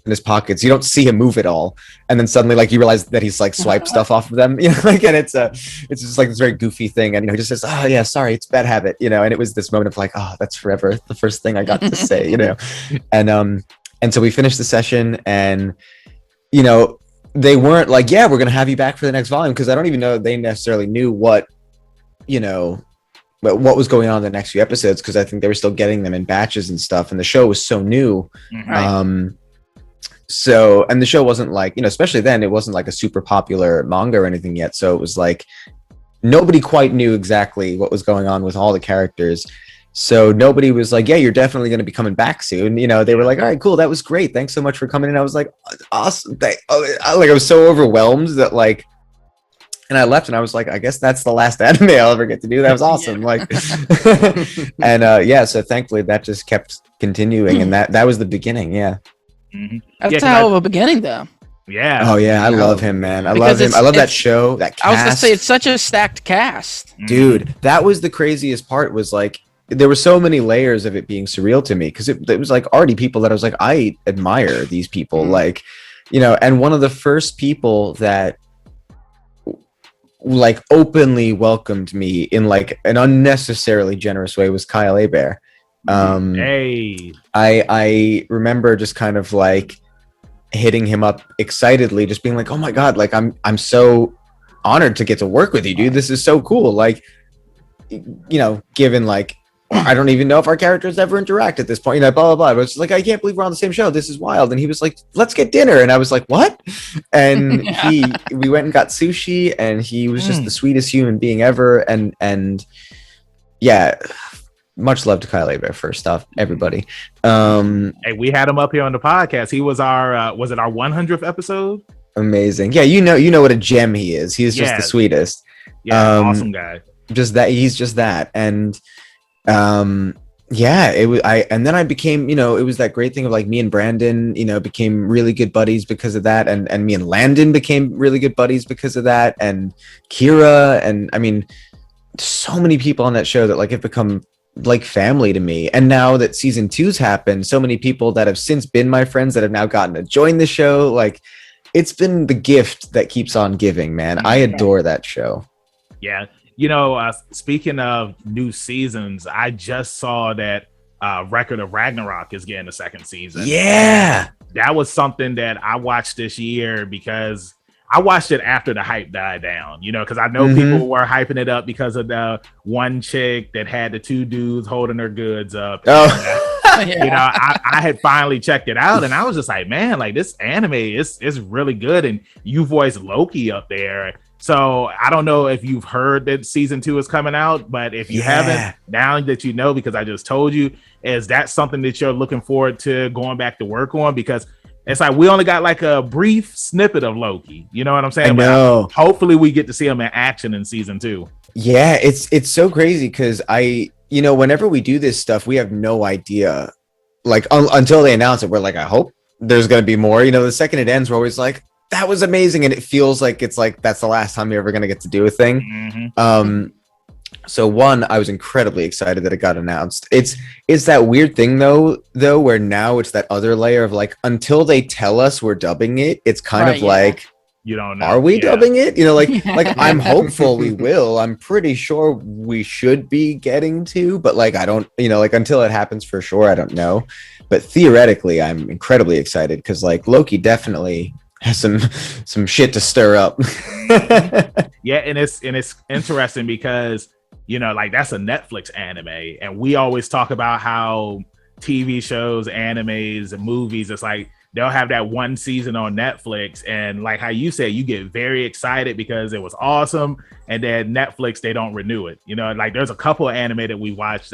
his pockets. You don't see him move at all, and then suddenly like you realize that he's like swiped stuff off of them, you know, like, and it's just like this very goofy thing, and you know, he just says, oh yeah, sorry, it's bad habit, you know. And it was this moment of like, oh, that's forever the first thing I got to say, you know. And so we finished the session, and you know, they weren't like, yeah, we're gonna have you back for the next volume, because I don't even know they necessarily knew what, you know, what was going on in the next few episodes, because I think they were still getting them in batches and stuff, and the show was so new. So, and the show wasn't like, you know, especially then, it wasn't like a super popular manga or anything yet. So it was like, nobody quite knew exactly what was going on with all the characters. So nobody was like, yeah, you're definitely going to be coming back soon. You know, they were like, all right, cool. That was great. Thanks so much for coming in. I was like, awesome. Like, I was so overwhelmed that like, And I left and I was like, I guess that's the last anime I'll ever get to do. That was awesome. Like, and yeah, so thankfully that just kept continuing. And that was the beginning. Yeah. Mm-hmm. That's a hell of a beginning, though. Yeah. Oh, yeah. I love him, man. I love him. I love that show, that cast. I was going to say, it's such a stacked cast. Dude, that was the craziest part, was like, there were so many layers of it being surreal to me, because it was like already people that I was like, I admire these people. Like, you know, and one of the first people that like openly welcomed me in like an unnecessarily generous way was Kyle Hebert. I remember just kind of like hitting him up excitedly, just being like, oh my god, like I'm so honored to get to work with you, dude. This is so cool. Like, you know, given like I don't even know if our characters ever interact at this point, you know, blah blah blah. But it's like, I can't believe we're on the same show. This is wild. And he was like, let's get dinner. And I was like, what? And we went and got sushi, and he was just the sweetest human being ever. And yeah, much love to Kyle Hebert, first off, everybody. Hey, we had him up here on the podcast. He was our was it our 100th episode? Amazing. Yeah, you know what a gem he is. He's just the sweetest. Yeah, awesome guy. Just that, he's just that. And yeah, it was and then I became, you know, it was that great thing of like me and Brandon, you know, became really good buddies because of that, and me and Landon became really good buddies because of that, and Kira, and I mean, so many people on that show that like have become like family to me. And now that season 2's happened, so many people that have since been my friends that have now gotten to join the show. Like, it's been the gift that keeps on giving, man. I adore that show. Yeah. You know, speaking of new seasons, I just saw that Record of Ragnarok is getting a second season. Yeah. That was something that I watched this year because I watched it after the hype died down, you know, because I know people were hyping it up because of the one chick that had the two dudes holding her goods up. Oh. You know, I had finally checked it out, and I was just like, man, like this anime is really good. And you voiced Loki up there. So I don't know if you've heard that season 2 is coming out, but if you haven't, now that you know, because I just told you, is that something that you're looking forward to going back to work on? Because it's like we only got like a brief snippet of Loki. You know what I'm saying? I know. But hopefully we get to see him in action in season 2. Yeah, it's so crazy because you know, whenever we do this stuff, we have no idea, like until they announce it, we're like, I hope there's going to be more. You know, the second it ends, we're always like, that was amazing, and it feels like it's like that's the last time you're ever going to get to do a thing. So one, I was incredibly excited that it got announced. It's that weird thing though where now it's that other layer of like, until they tell us we're dubbing it, it's kind of like, you don't know, are we dubbing it? You know, like I'm hopeful we will. I'm pretty sure we should be getting to, but like I don't, you know, like until it happens for sure, I don't know. But theoretically, I'm incredibly excited because like Loki definitely has some shit to stir up. Yeah, and it's interesting because, you know, like that's a Netflix anime, and we always talk about how TV shows, animes, and movies, it's like they'll have that one season on Netflix, and like how you said, you get very excited because it was awesome, and then Netflix, they don't renew it. You know, like there's a couple of anime that we watched,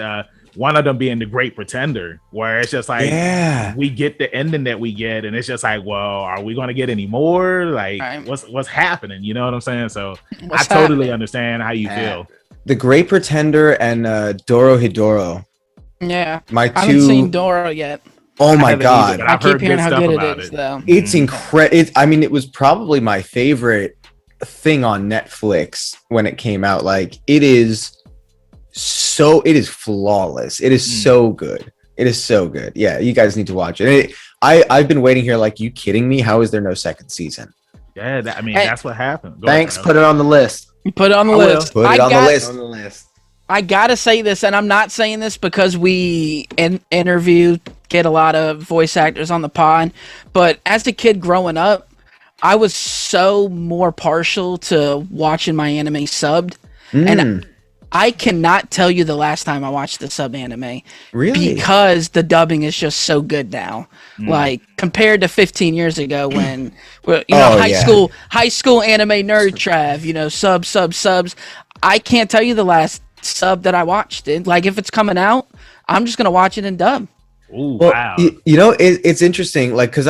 one of them being The Great Pretender, where it's just like, we get the ending that we get, and it's just like, well, are we going to get any more? Like, what's happening? You know what I'm saying? So I totally understand how you feel. The Great Pretender and Dorohedoro. Yeah, I haven't seen Doro yet. Oh my god! I keep hearing how good it is, though. It's incredible. I mean, it was probably my favorite thing on Netflix when it came out. Like, it is flawless. It is so good. It is so good. Yeah, you guys need to watch it. I've been waiting here. Like, you kidding me? How is there no second season? Yeah, that's what happened. Thanks. Put it on the list. You put it on the list. Put it on the list. I gotta say this, and I'm not saying this because we get a lot of voice actors on the pod, but as a kid growing up, I was so more partial to watching my anime subbed, and I cannot tell you the last time I watched the sub anime. Really? Because the dubbing is just so good now. Like, compared to 15 years ago when, high school anime nerd Trav, you know, subs. I can't tell you the last sub that I watched. Like, if it's coming out, I'm just going to watch it in dub. Ooh, well, wow. You know, it's interesting, like, because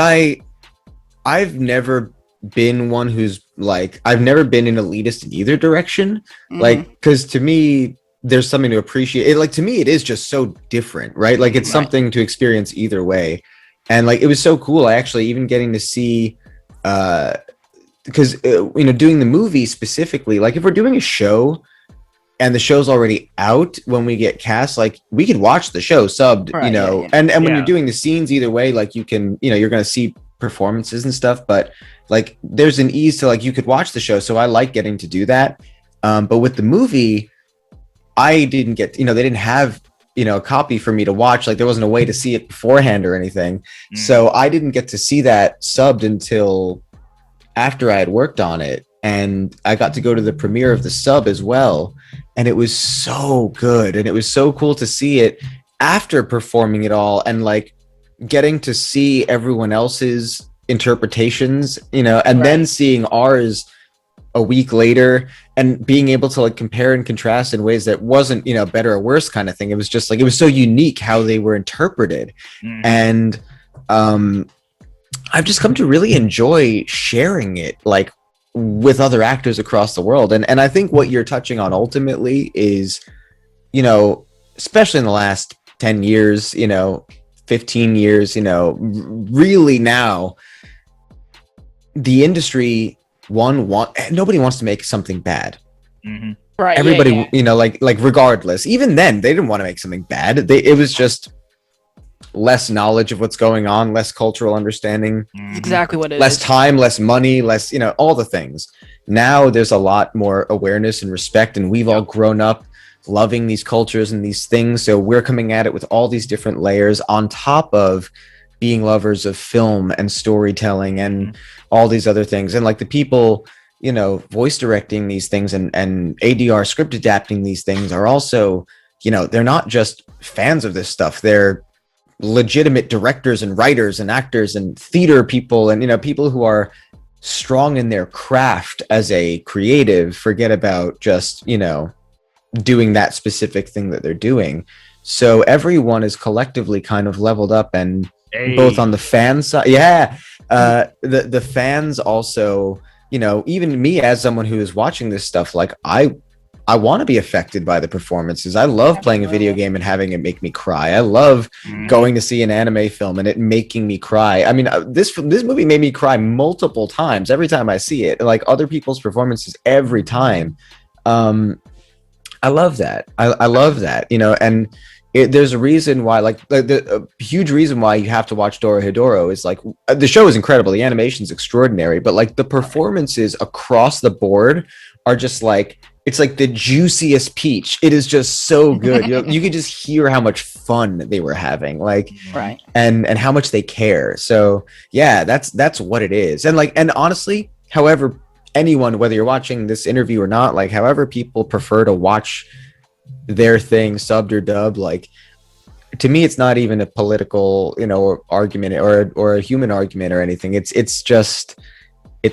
I've never been one who's like, I've never been an elitist in either direction. Like, because to me, there's something to appreciate it. Like, to me, it is just so different, right? Like, it's something to experience either way. And like, it was so cool. I actually even getting to see, because doing the movie specifically, like if we're doing a show and the show's already out when we get cast, like we could watch the show subbed, and when you're doing the scenes either way, like you can, you're going to see performances and stuff, but like there's an ease to like, you could watch the show. So I like getting to do that. But with the movie, I didn't get, they didn't have, a copy for me to watch. Like there wasn't a way to see it beforehand or anything. So I didn't get to see that subbed until after I had worked on it. And I got to go to the premiere of the sub as well. And it was so good. And it was so cool to see it after performing it all and like getting to see everyone else's interpretations, and then seeing ours a week later and being able to like compare and contrast in ways that wasn't, better or worse kind of thing. It was just like, it was so unique how they were interpreted. And I've just come to really enjoy sharing it like with other actors across the world. And I think what you're touching on ultimately is, especially in the last 10 years, 15 years, really now the industry nobody wants to make something bad. Right. Everybody, like regardless, even then they didn't want to make something bad. It was just less knowledge of what's going on, less cultural understanding. Exactly what it is. Less time, less money, less, all the things. Now there's a lot more awareness and respect, and we've all grown up loving these cultures and these things. So we're coming at it with all these different layers on top of being lovers of film and storytelling and all these other things. And like the people, voice directing these things and ADR script adapting these things are also, they're not just fans of this stuff. They're legitimate directors and writers and actors and theater people and, people who are strong in their craft as a creative, forget about just, doing that specific thing that they're doing. So everyone is collectively kind of leveled up and both on the fan side. The fans also, even me as someone who is watching this stuff, like I want to be affected by the performances. I love playing a video game and having it make me cry. I love going to see an anime film and it making me cry. I mean, this movie made me cry multiple times every time I see it, like other people's performances every time. I love that. I love that, and there's a reason why, like a huge reason why you have to watch Dorohedoro is like the show is incredible. The animation is extraordinary, but like the performances across the board are just like, it's like the juiciest peach. It is just so good. You can just hear how much fun they were having, like, and how much they care. So yeah, that's what it is. And honestly, however, anyone, whether you're watching this interview or not, like however people prefer to watch their thing subbed or dubbed, like to me it's not even a political argument or a human argument or anything. It's just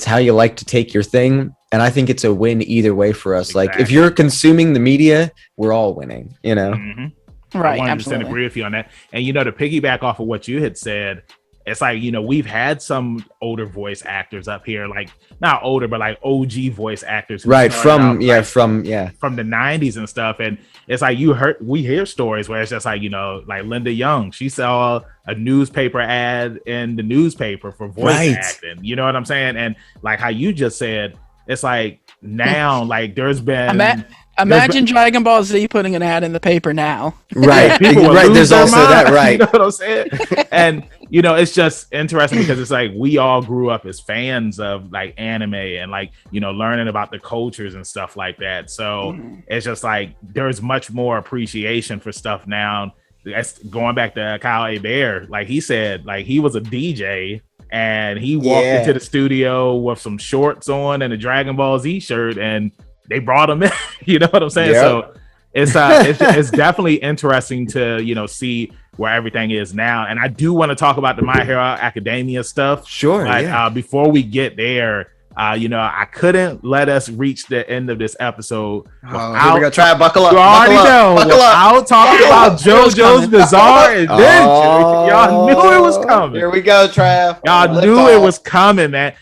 how you like to take your thing, and I think it's a win either way for us. Exactly. Like if you're consuming the media, we're all winning. Right, I 100% agree with you on that. And to piggyback off of what you had said, it's like, we've had some older voice actors up here, like not older, but like OG voice actors. Right. From the 90s and stuff. And it's like, we hear stories where it's just like, like Linda Young, she saw a newspaper ad in the newspaper for voice acting. You know what I'm saying? And like how you just said, it's like now, like there's been... Imagine Dragon Ball Z putting an ad in the paper now. Right. Right. There's also that. Right. You know what I'm saying? And, it's just interesting because it's like we all grew up as fans of like anime and like, learning about the cultures and stuff like that. So it's just like there's much more appreciation for stuff now. That's going back to Kyle Hebert. Like he said, like he was a DJ and he walked into the studio with some shorts on and a Dragon Ball Z shirt and they brought him in. You know what I'm saying? Yep. So it's definitely interesting to see where everything is now. And I do want to talk about the My Hero Academia stuff. Sure. But before we get there, I couldn't let us reach the end of this episode. Here we go. Try buckle up. You already know. Without talking about JoJo's Bizarre Adventure. Y'all knew it was coming. Here we go, Trav. Y'all knew it was coming, man.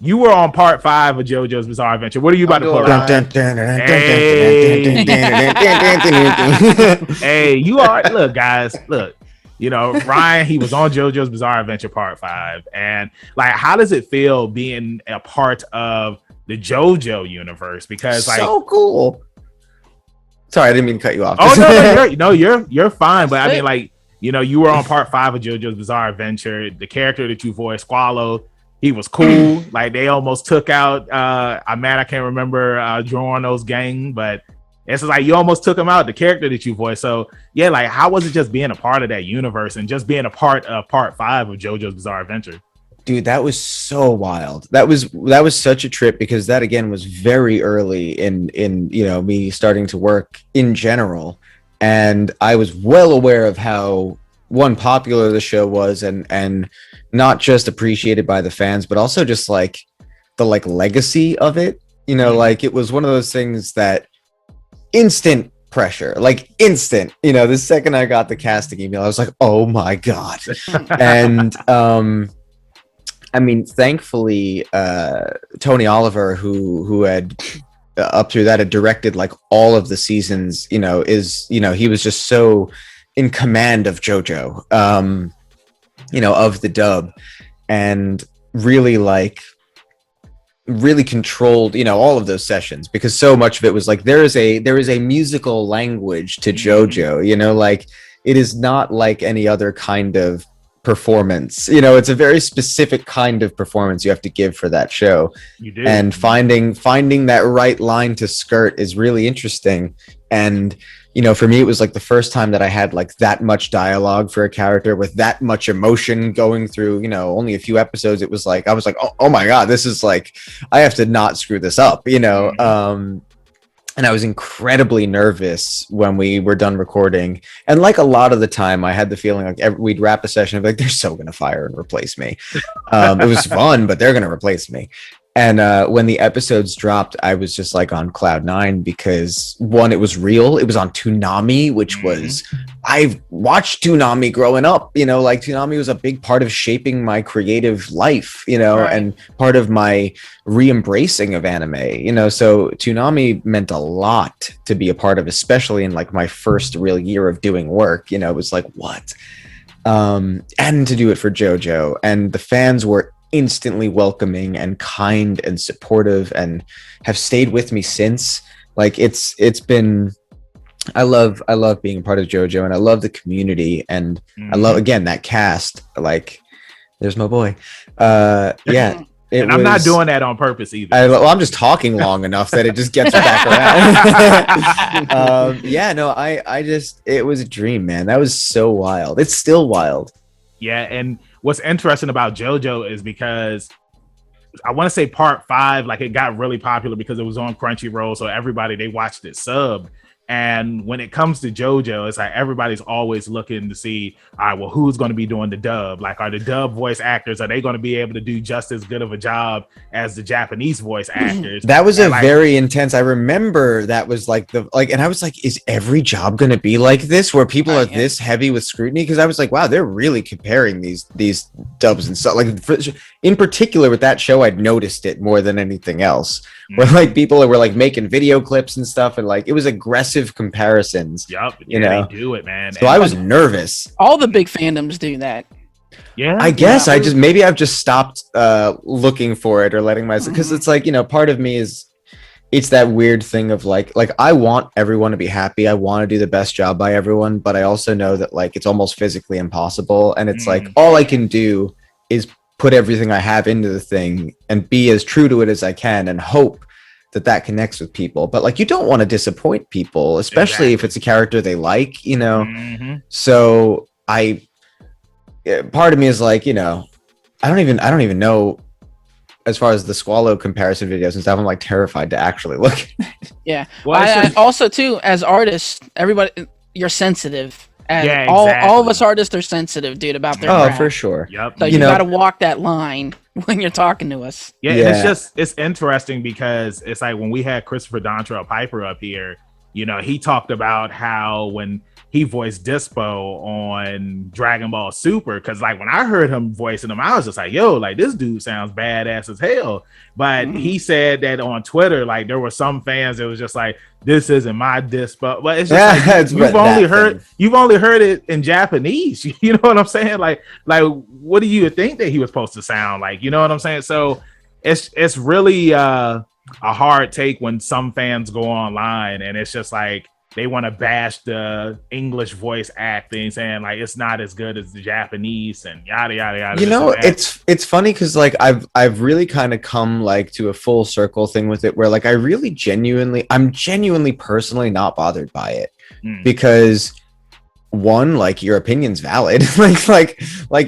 you were on part 5 of JoJo's Bizarre Adventure. What are you about to pull out? Hey, you are. Look, guys, look. You know, Ryan, he was on JoJo's Bizarre Adventure Part 5. And like, how does it feel being a part of the JoJo universe? Because like, so cool. Sorry, I didn't mean to cut you off. Oh you're fine. But I mean, like, you know, you were on part 5 of JoJo's Bizarre Adventure. The character that you voiced, Squallow, he was cool. Like, they almost took out I can't remember drawing those gang, but it's like you almost took him out, the character that you voiced. So yeah, like, how was it just being a part of that universe and just being a part of part 5 of JoJo's Bizarre Adventure? Dude, that was so wild. That was such a trip, because that again was very early in you know, me starting to work in general, and I was well aware of how popular the show was, and not just appreciated by the fans, but also just like the legacy of it. You know, like, it was one of those things that instant pressure, like instant. You know, the second I got the casting email, I was like, oh my god. And I mean, thankfully, Tony Oliver, who had up through that had directed like all of the seasons, you know, he was just so in command of JoJo, you know, of the dub, and really controlled, you know, all of those sessions, because so much of it was like, there is a musical language to JoJo, you know, like, it is not like any other kind of performance, you know, it's a very specific kind of performance you have to give for that show. You do. And finding that right line to skirt is really interesting. And you know, for me, it was like the first time that I had like that much dialogue for a character with that much emotion going through, you know, only a few episodes. It was like, I was like, oh my god, this is like, I have to not screw this up, you know. And I was incredibly nervous when we were done recording. And like a lot of the time, I had the feeling like we'd wrap a session and be like, they're so going to fire and replace me. It was fun, but they're going to replace me. And when the episodes dropped, I was just like on cloud 9, because one, it was real. It was on Toonami, which was, I've watched Toonami growing up, you know, like Toonami was a big part of shaping my creative life, you know, and part of my re-embracing of anime, you know, so Toonami meant a lot to be a part of, especially in like my first real year of doing work, you know, it was like, what? And to do it for JoJo, and the fans were instantly welcoming and kind and supportive, and have stayed with me since. Like, it's been, I love being a part of JoJo, and I love the community, and I love, again, that cast. Like, there's my boy. Yeah. And I'm not doing that on purpose either. I'm just talking long enough that it just gets me back around. Yeah, no, I just, it was a dream, man. That was so wild. It's still wild. Yeah, and what's interesting about JoJo is, because I want to say part 5, like, it got really popular because it was on Crunchyroll, so everybody, they watched it sub. And when it comes to JoJo, it's like everybody's always looking to see, all right, well, who's going to be doing the dub? Like, are the dub voice actors, are they going to be able to do just as good of a job as the Japanese voice actors? That was very intense. I remember that was like and I was like, is every job going to be like this, where people are this heavy with scrutiny? Because I was like, wow, they're really comparing these dubs and stuff. Like, in particular with that show, I'd noticed it more than anything else, where like people were like making video clips and stuff, and like it was aggressive comparisons. Yep, you know, they do it, man. So I was nervous. All the big fandoms do that. Yeah, I guess I've just stopped looking for it, or letting myself, because it's like, you know, part of me is, it's that weird thing of like I want everyone to be happy. I want to do the best job by everyone, but I also know that like it's almost physically impossible, and it's like all I can do is put everything I have into the thing and be as true to it as I can, and hope that connects with people. But like, you don't want to disappoint people, especially if it's a character they like, you know. So part of me is like, you know, I don't even know, as far as the Squallow comparison videos and stuff, I'm like terrified to actually look. Yeah. Well, I also too, as artists, everybody, you're sensitive. And all of us artists are sensitive, dude, about their craft. For sure. Yep. So you got to walk that line when you're talking to us. Yeah, and it's interesting, because it's like when we had Christopher Dontrell Piper up here, you know, he talked about how when he voiced Dispo on Dragon Ball Super. Cause like when I heard him voicing him, I was just like, yo, like this dude sounds badass as hell. But he said that on Twitter, like there were some fans that was just like, this isn't my Dispo. But it's just like you've only heard it in Japanese. You know what I'm saying? Like what do you think that he was supposed to sound like? You know what I'm saying? So it's really a hard take when some fans go online and it's just like they want to bash the English voice acting, saying like it's not as good as the Japanese and yada yada yada. You know, it's funny because like I've really kind of come like to a full circle thing with it, where like I'm genuinely personally not bothered by it because one, like your opinion's valid. like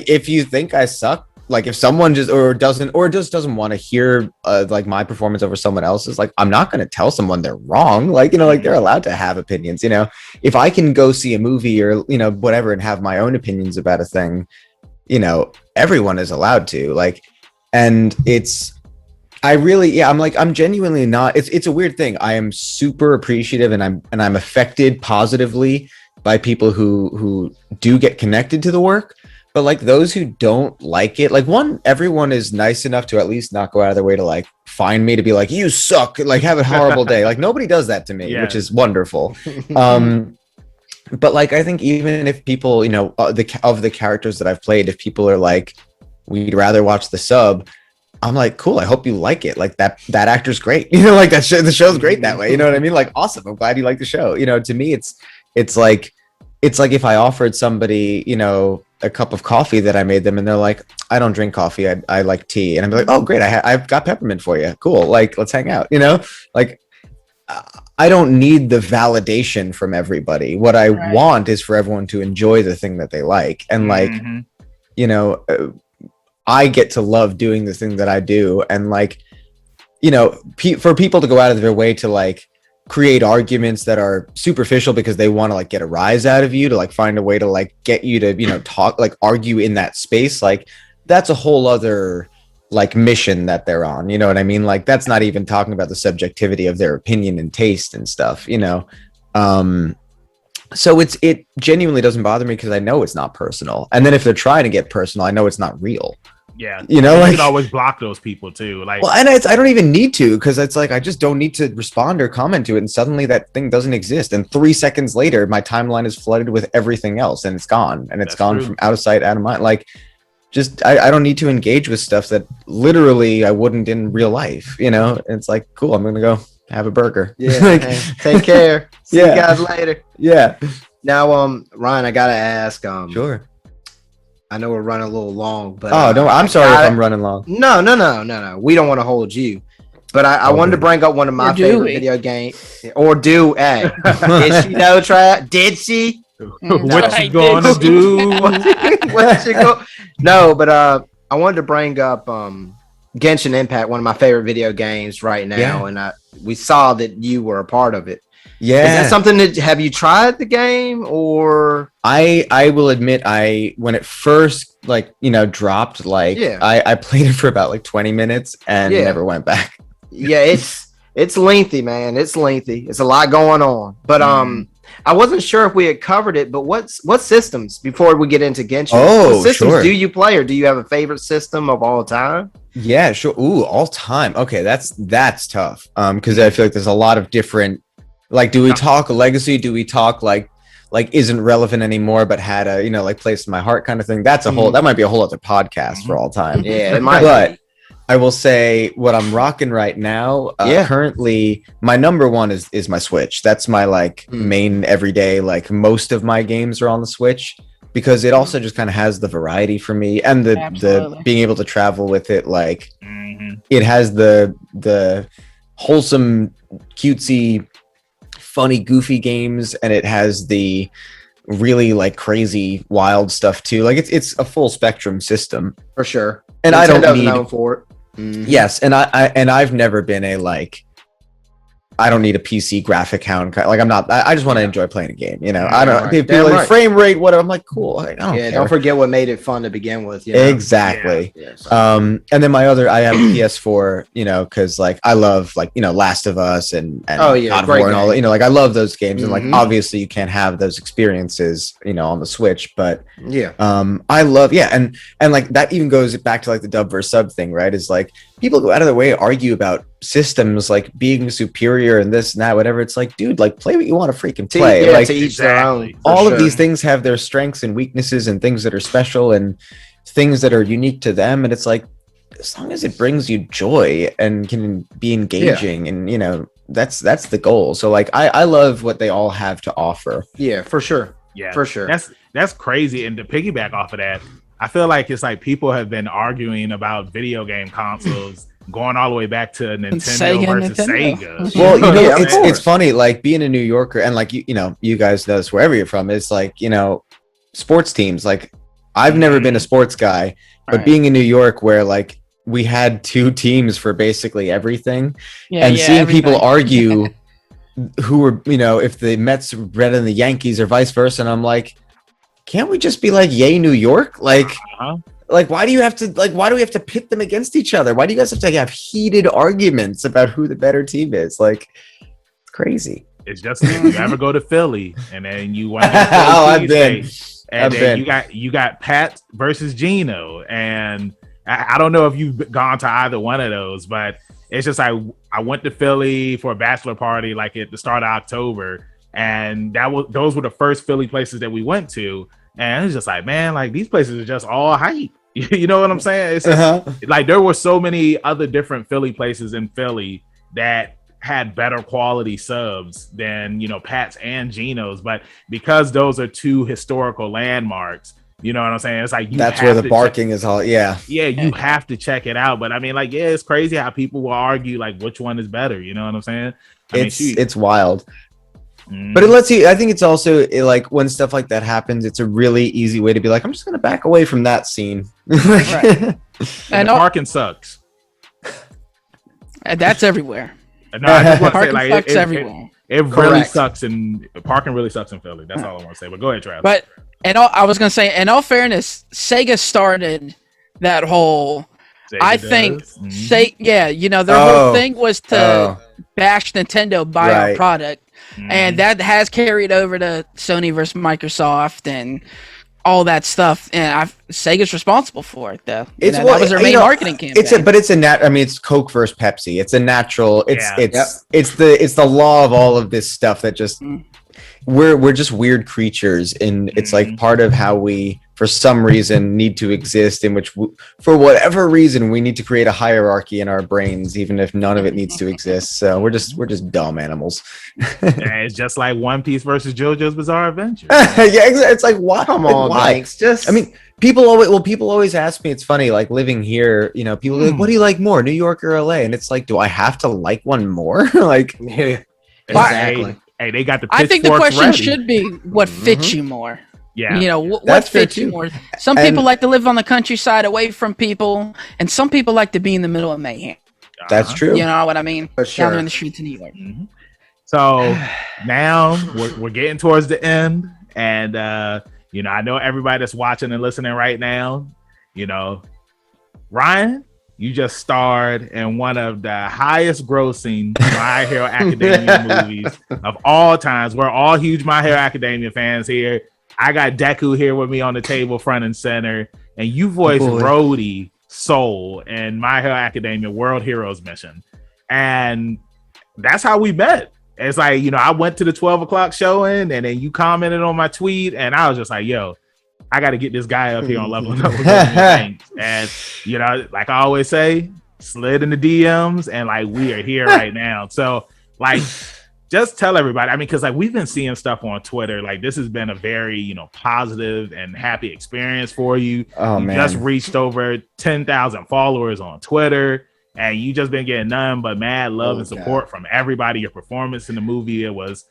if you think I suck, like if someone just doesn't want to hear like my performance over someone else's, like I'm not going to tell someone they're wrong. Like, you know, like they're allowed to have opinions, you know. If I can go see a movie or, you know, whatever and have my own opinions about a thing, you know, everyone is allowed to, like, and I'm genuinely not, it's a weird thing. I am super appreciative and I'm affected positively by people who do get connected to the work. But like those who don't like it, like everyone is nice enough to at least not go out of their way to like find me to be like, you suck, like have a horrible day. Like nobody does that to me, which is wonderful. But like, I think even if people, you know, of the characters that I've played, if people are like, we'd rather watch the sub, I'm like, cool, I hope you like it. Like that actor's great. You know, like the show's great that way. You know what I mean? Like, awesome. I'm glad you like the show. You know, to me, it's like if I offered somebody, you know, a cup of coffee that I made them and they're like, I don't drink coffee, I like tea, and I'm like, oh great, I've got peppermint for you, cool, like let's hang out, you know. Like I don't need the validation from everybody. What I want is for everyone to enjoy the thing that they like, and like you know, I get to love doing the thing that I do, and like, you know, for people to go out of their way to like create arguments that are superficial because they want to like get a rise out of you, to like find a way to like get you to, you know, talk, like argue in that space, like that's a whole other like mission that they're on, you know what I mean? Like that's not even talking about the subjectivity of their opinion and taste and stuff, you know. So it genuinely doesn't bother me because I know it's not personal, and then if they're trying to get personal, I know it's not real. Yeah, you know, like, you can always block those people too. Like, well, and I don't even need to, because it's like I just don't need to respond or comment to it, and suddenly that thing doesn't exist. And 3 seconds later, my timeline is flooded with everything else, and it's gone, and it's gone from out of sight, out of mind. Like, just I don't need to engage with stuff that literally I wouldn't in real life. You know, it's like, cool, I'm gonna go have a burger. Yeah, like, take care. See you guys later. Yeah. Now, Ryan, I gotta ask. Sure. I know we're running a little long, but I'm sorry if I'm running long. No. We don't want to hold you, but I wanted to bring up one of my favorite video games. Or do hey? Did she know, Trav? Did she? What she gonna do? What she go? No, but I wanted to bring up Genshin Impact, one of my favorite video games right now, and we saw that you were a part of it. Yeah. Is that something that, have you tried the game, or? I will admit, when it first, like, you know, dropped, like, I played it for about like 20 minutes and never went back. Yeah, it's lengthy, man. It's lengthy. It's a lot going on. But I wasn't sure if we had covered it, but what systems, before we get into Genshin, what systems do you play, or do you have a favorite system of all time? Yeah, sure. Ooh, all time. Okay, that's tough. Because I feel like there's a lot of different. Like, do we talk legacy? Do we talk like isn't relevant anymore, but had a, you know, like place in my heart kind of thing? That's that might be a whole other podcast for all time. Yeah, it might. But I will say what I'm rocking right now. Currently, my number one is my Switch. That's my like main everyday. Like most of my games are on the Switch because it also just kind of has the variety for me, and the being able to travel with it. Like it has the wholesome, cutesy, funny, goofy games, and it has the really like crazy, wild stuff too. Like it's a full spectrum system for sure. And Nintendo's known for it. Yes, and I've never been a like I don't need a PC graphic count. Like I just want to enjoy playing a game. You know, I don't. Right. People like frame rate, whatever. I'm like, cool. I don't care. Don't forget what made it fun to begin with. You know? Exactly. So. And then I have a PS4. You know, because like I love like Last of Us and God of War and all. You know, like I love those games, and like obviously you can't have those experiences on the Switch, but I love and like that even goes back to like the dub versus sub thing, right? Is like people go out of their way to argue about systems like being superior and this and that, whatever. It's like, dude, like play what you want to freaking play. Like to each their own. All of these things have their strengths and weaknesses and things that are special and things that are unique to them. And it's like, as long as it brings you joy and can be engaging and that's the goal. So like I love what they all have to offer. Yeah, for sure. Yeah, for sure. That's crazy. And to piggyback off of that, I feel like it's like people have been arguing about video game consoles going all the way back to Nintendo versus Sega. Well, it's funny, like being a New Yorker and like you guys know this wherever you're from, it's like, sports teams. Like I've never been a sports guy, but being in New York where like we had two teams for basically everything and seeing people argue who were, if the Mets were better than the Yankees or vice versa. And I'm like, can't we just be like, yay, New York? Like, like, why do we have to pit them against each other? Why do you guys have to have heated arguments about who the better team is? Like, it's crazy. It's just you ever go to Philly and then you want to I've been. You got Pat versus Gino, and I don't know if you've gone to either one of those, but it's just I went to Philly for a bachelor party like at the start of October, and those were the first Philly places that we went to, and it's just like, man, like these places are just all hype. You know what I'm saying? It's just, like there were so many other different Philly places in Philly that had better quality subs than Pat's and Gino's, but because those are two historical landmarks, you know what I'm saying? It's like that's where the barking is all. You have to check it out. But I mean, like, it's crazy how people will argue like which one is better. You know what I'm saying? It's wild. But it lets you. I think it's also like when stuff like that happens, it's a really easy way to be like, I'm just going to back away from that scene. And the parking sucks. That's everywhere. No, I just want to say, like, sucks everywhere. It really sucks, and parking really sucks in Philly. That's all I want to say. But go ahead, Trav. But I was going to say, in all fairness, Sega started that whole. Their whole thing was to bash Nintendo by our product. And that has carried over to Sony versus Microsoft and all that stuff. And Sega's responsible for it, though. That was their main marketing campaign. It's Coke versus Pepsi. It's a natural. It's the law of all of this stuff that just we're just weird creatures, and it's like part of how we, for some reason, need to exist. In which, for whatever reason, we need to create a hierarchy in our brains, even if none of it needs to exist. So we're just dumb animals. It's just like One Piece versus JoJo's Bizarre Adventure. It's like, why? Come on, why? People always ask me. It's funny, like living here. People are like, what do you like more, New York or LA? And it's like, do I have to like one more? Like, exactly. Hey, they got the. I think the question should be what fits you more. Yeah, what fits you more. Some people like to live on the countryside away from people, and some people like to be in the middle of mayhem. That's true. You know what I mean? For sure. Down there in the streets of New York. So now we're getting towards the end, and I know everybody that's watching and listening right now. Ryan, you just starred in one of the highest grossing My Hero Academia movies of all times. We're all huge My Hero Academia fans here. I got Deku here with me on the table, front and center, and you voiced Rody Soul in My Hero Academia World Heroes Mission. And that's how we met. It's like, I went to the 12 o'clock showing, and then you commented on my tweet, and I was just like, yo, I got to get this guy up here on Leveling Up with me. And, like I always say, slid in the DMs, and like we are here right now. So, like, just tell everybody. I mean, because like we've been seeing stuff on Twitter. Like this has been a very, positive and happy experience for you. Oh, you just reached over 10,000 followers on Twitter, and you just been getting none but mad love and support from everybody. Your performance in the movie, it was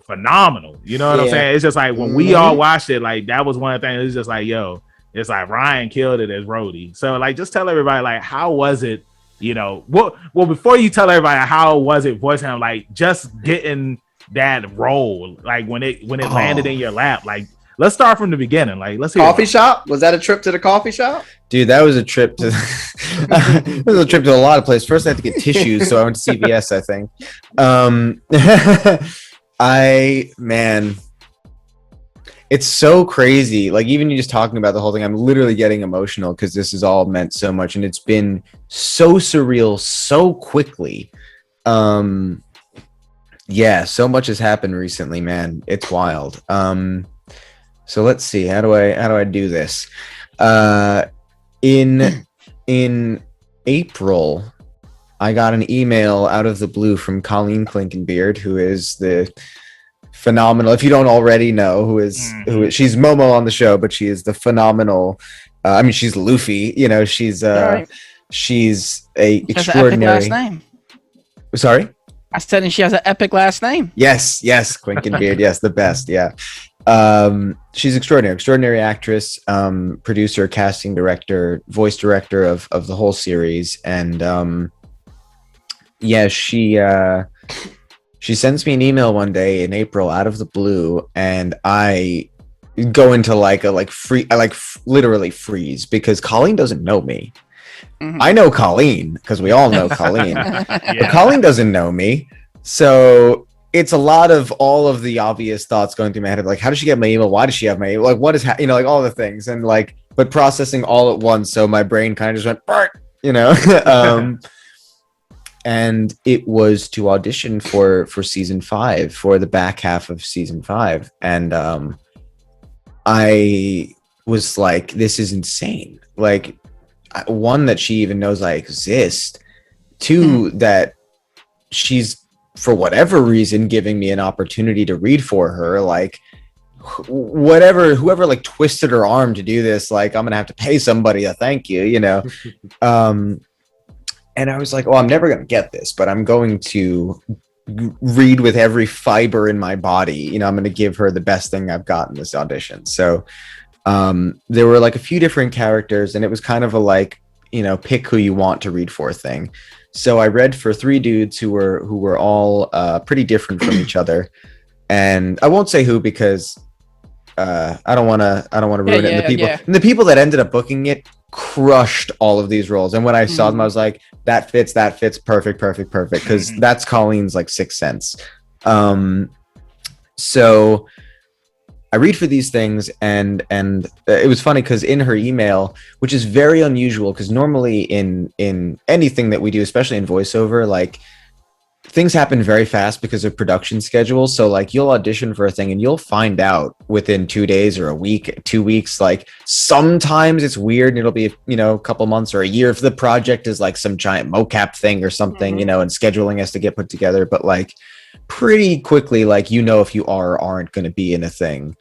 phenomenal. You know what I'm saying? It's just like when we all watched it, like that was one of the things. It's just like, yo, it's like Ryan killed it as Rody. So like, just tell everybody, like, how was it well, before you tell everybody how was it voicing him, like just getting that role, like when it landed in your lap, like let's start from the beginning. Like let's hear coffee shop. Was that a trip to the coffee shop? Dude, that was a trip to it was a trip to a lot of places. First I had to get tissues, so I went to CVS, I think. It's so crazy. Like even you just talking about the whole thing, I'm literally getting emotional because this has all meant so much and it's been so surreal so quickly. Yeah, so much has happened recently, man. It's wild. So let's see. How do I do this? In April, I got an email out of the blue from Colleen Klinkenbeard, who is the phenomenal, if you don't already know, who is she's Momo on the show, but she is the phenomenal she's Luffy, she's she's a extraordinary last name. Sorry? I said, and she has an epic last name. Yes, Klinkenbeard, yes, the best, yeah. She's extraordinary actress, producer, casting director, voice director of the whole series, and she sends me an email one day in April out of the blue, and I go into literally freeze because Colleen doesn't know me. Mm-hmm. I know Colleen because we all know Colleen, but Colleen doesn't know me, so it's a lot of all of the obvious thoughts going through my head of like, how does she get my email? Why does she have my email? Like, what is like all the things, and like, but processing all at once, so my brain kind of just went, and it was to audition for season 5, for the back half of season 5, and I was like, this is insane. Like, one, that she even knows I exist. 2, that she's, for whatever reason, giving me an opportunity to read for her. Like, whoever like twisted her arm to do this, like, I'm gonna have to pay somebody a thank you, and I was like, oh, I'm never gonna get this, but I'm going to read with every fiber in my body. I'm gonna give her the best thing I've got in this audition. So there were like a few different characters, and it was kind of a like, pick who you want to read for thing. So I read for 3 dudes who were all pretty different from each other, and I won't say who because I don't want to ruin it. And the people that ended up booking it crushed all of these roles, and when I saw them, I was like, that fits, perfect, because that's Colleen's like sixth sense. So I read for these things, and it was funny because in her email, which is very unusual, because normally in anything that we do, especially in voiceover, like, things happen very fast because of production schedules. So like, you'll audition for a thing and you'll find out within 2 days or a week, 2 weeks. Like, sometimes it's weird and it'll be a couple months or a year if the project is like some giant mocap thing or something, and scheduling has to get put together. But like, pretty quickly, like, if you are or aren't going to be in a thing,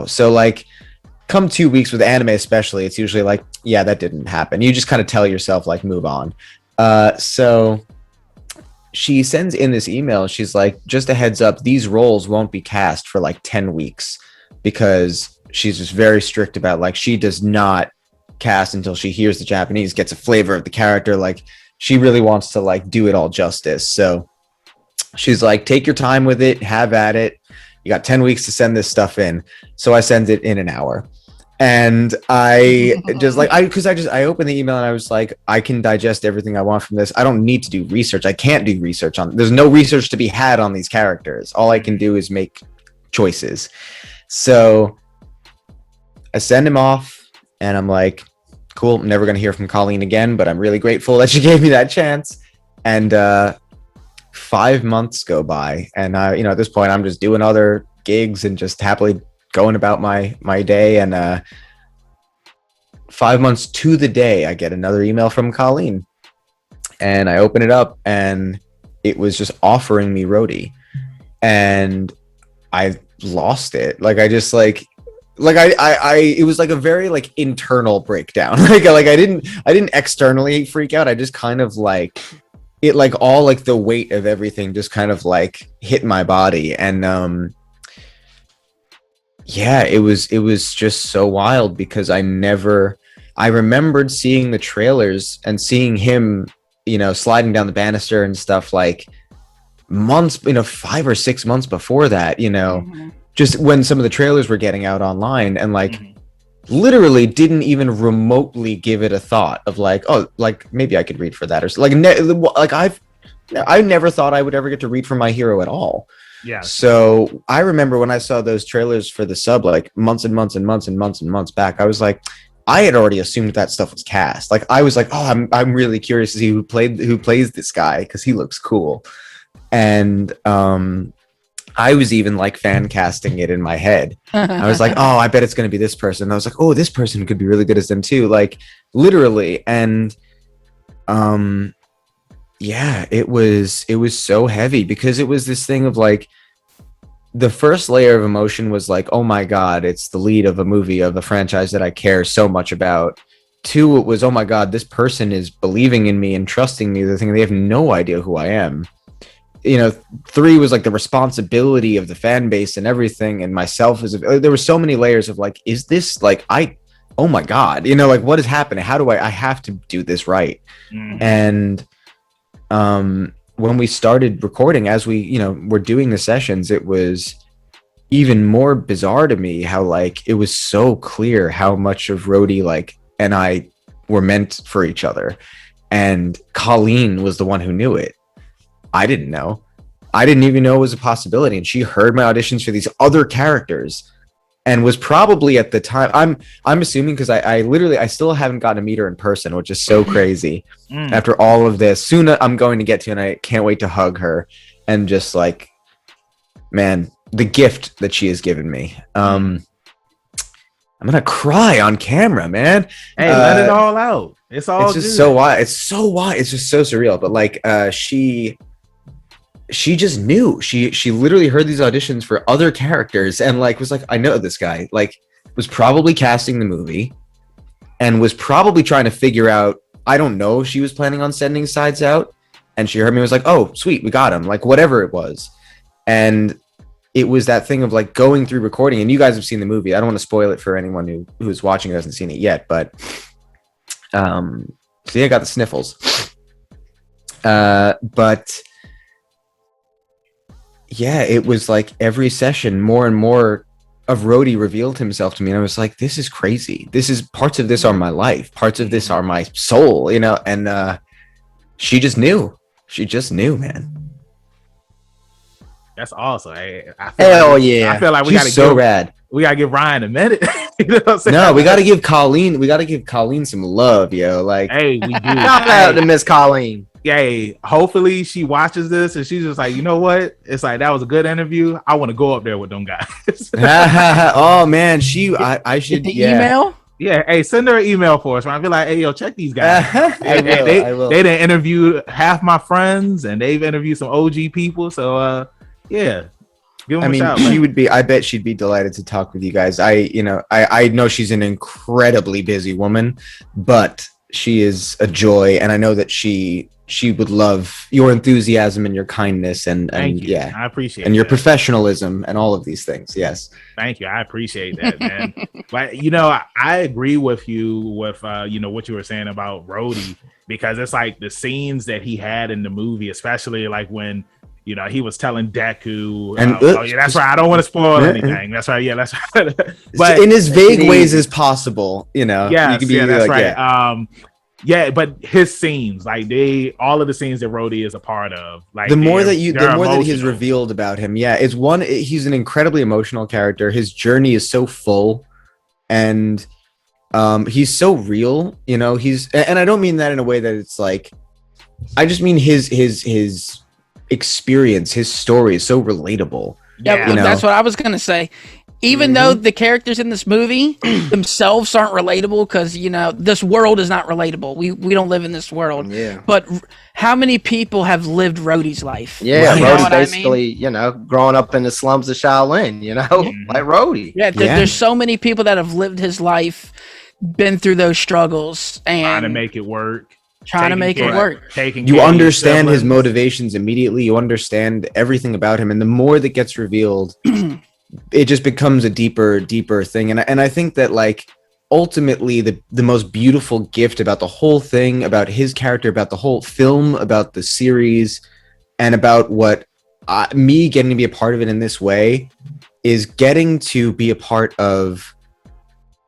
so like, come 2 weeks with anime especially, it's usually like, yeah, that didn't happen. You just kind of tell yourself like, move on. So she sends in this email. She's like, just a heads up, these roles won't be cast for like 10 weeks because she's just very strict about, like, she does not cast until she hears the Japanese, gets a flavor of the character. Like, she really wants to like do it all justice. So she's like, take your time with it, have at it. You got 10 weeks to send this stuff in. So I send it in an hour. And I just like, I opened the email and I was like, I can digest everything I want from this. I don't need to do research. I can't do research there's no research to be had on these characters. All I can do is make choices. So I send him off and I'm like, cool, I'm never going to hear from Colleen again, but I'm really grateful that she gave me that chance. And 5 months go by, and at this point I'm just doing other gigs and just happily going about my day. And 5 months to the day, I get another email from Colleen, and I open it up, and it was just offering me Rody, and I lost it. Like, I just like I it was like a very like internal breakdown. like I didn't externally freak out. I just kind of like it, like all like the weight of everything just kind of like hit my body. And yeah, it was just so wild because I remembered seeing the trailers and seeing him sliding down the banister and stuff, like months, 5 or 6 months before that, just when some of the trailers were getting out online, and like literally didn't even remotely give it a thought of like, oh, like maybe I could read for that, or I never thought I would ever get to read for my hero at all. Yeah. So I remember when I saw those trailers for the sub, like months and months and months and months and months back, I was like, I had already assumed that stuff was cast. Like I was like, oh, I'm really curious to see who plays this guy, because he looks cool. And I was even like fan casting it in my head. I was like, oh, I bet it's going to be this person. And I was like, oh, this person could be really good as them too. Like literally. And yeah, it was so heavy, because it was this thing of like, the first layer of emotion was like, oh my God, it's the lead of a movie, of a franchise that I care so much about. 2, it was, oh my God, this person is believing in me and trusting me. They're thinking they have no idea who I am. 3 was like the responsibility of the fan base and everything, and myself there were so many layers of like, is this like, oh my God, like what is happening? How do I have to do this right? And when we started recording, as we were doing the sessions, it was even more bizarre to me how like it was so clear how much of Rody like and I were meant for each other, and Colleen was the one who knew it. I didn't know. I didn't even know it was a possibility, and she heard my auditions for these other characters and was probably at the time, I'm assuming, because I still haven't gotten to meet her in person, which is so crazy. After all of this, soon I'm going to get to, and I can't wait to hug her and just like, man, the gift that she has given me. I'm gonna cry on camera, man. Hey, let it all out. It's all it's just good. so wide. It's so wide. It's just so surreal. But like she just knew. She literally heard these auditions for other characters and like was like, I know this guy. Like was probably casting the movie and was probably trying to figure out, I don't know if she was planning on sending sides out, and she heard me and was like, oh sweet, we got him, like whatever it was. And it was that thing of like going through recording, and you guys have seen the movie. I don't want to spoil it for anyone who's watching who hasn't seen it yet, but see, I got the sniffles. But yeah, it was like every session more and more of Rody revealed himself to me, and I was like, this is crazy. This is, parts of this are my life, parts of this are my soul, and she just knew. She just knew, man. That's awesome. Hey, Hell yeah. I feel like She's so rad. We gotta give Ryan a minute. You know what I'm saying? No, we gotta give Colleen some love, yo. Like, hey, we do. Shout out to Miss Colleen. Yay. Hopefully she watches this and she's just like, you know what? It's like, that was a good interview. I want to go up there with them guys. oh man, I should the email. Yeah, hey, send her an email for us. Right? I feel like, hey, yo, check these guys. I will. They didn't interview half my friends, and they've interviewed some OG people. So, yeah, give them a shout. She would be. I bet she'd be delighted to talk with you guys. I know she's an incredibly busy woman, but she is a joy, and I know that she would love your enthusiasm and your kindness and yeah, I appreciate and your that. Professionalism and all of these things. Yes, thank you. I appreciate that, man. But I agree with you with what you were saying about Rody, because it's like the scenes that he had in the movie, especially like when he was telling Deku, and that's right. I don't want to spoil anything. That's right. Yeah, that's right. But in as vague ways as possible, Yeah, you can be that's like, right. Yeah, but his scenes, like all of the scenes that Rody is a part of, like the more that he's revealed about him, he's an incredibly emotional character. His journey is so full, and he's so real. And I don't mean that in a way that it's like, I just mean his experience, his story is so relatable. Yeah, that's what I was gonna say. Even though the characters in this movie themselves aren't relatable, because this world is not relatable. We don't live in this world. Yeah. But how many people have lived Rhodey's life? Yeah, Rhodey basically, growing up in the slums of Shaolin, like Rhodey. Yeah, there's so many people that have lived his life, been through those struggles, and trying to make it work. You understand his motivations immediately. You understand everything about him, and the more that gets revealed, it just becomes a deeper thing. And I think that, like, ultimately the most beautiful gift about the whole thing, about his character, about the whole film, about the series, and about what me getting to be a part of it in this way is getting to be a part of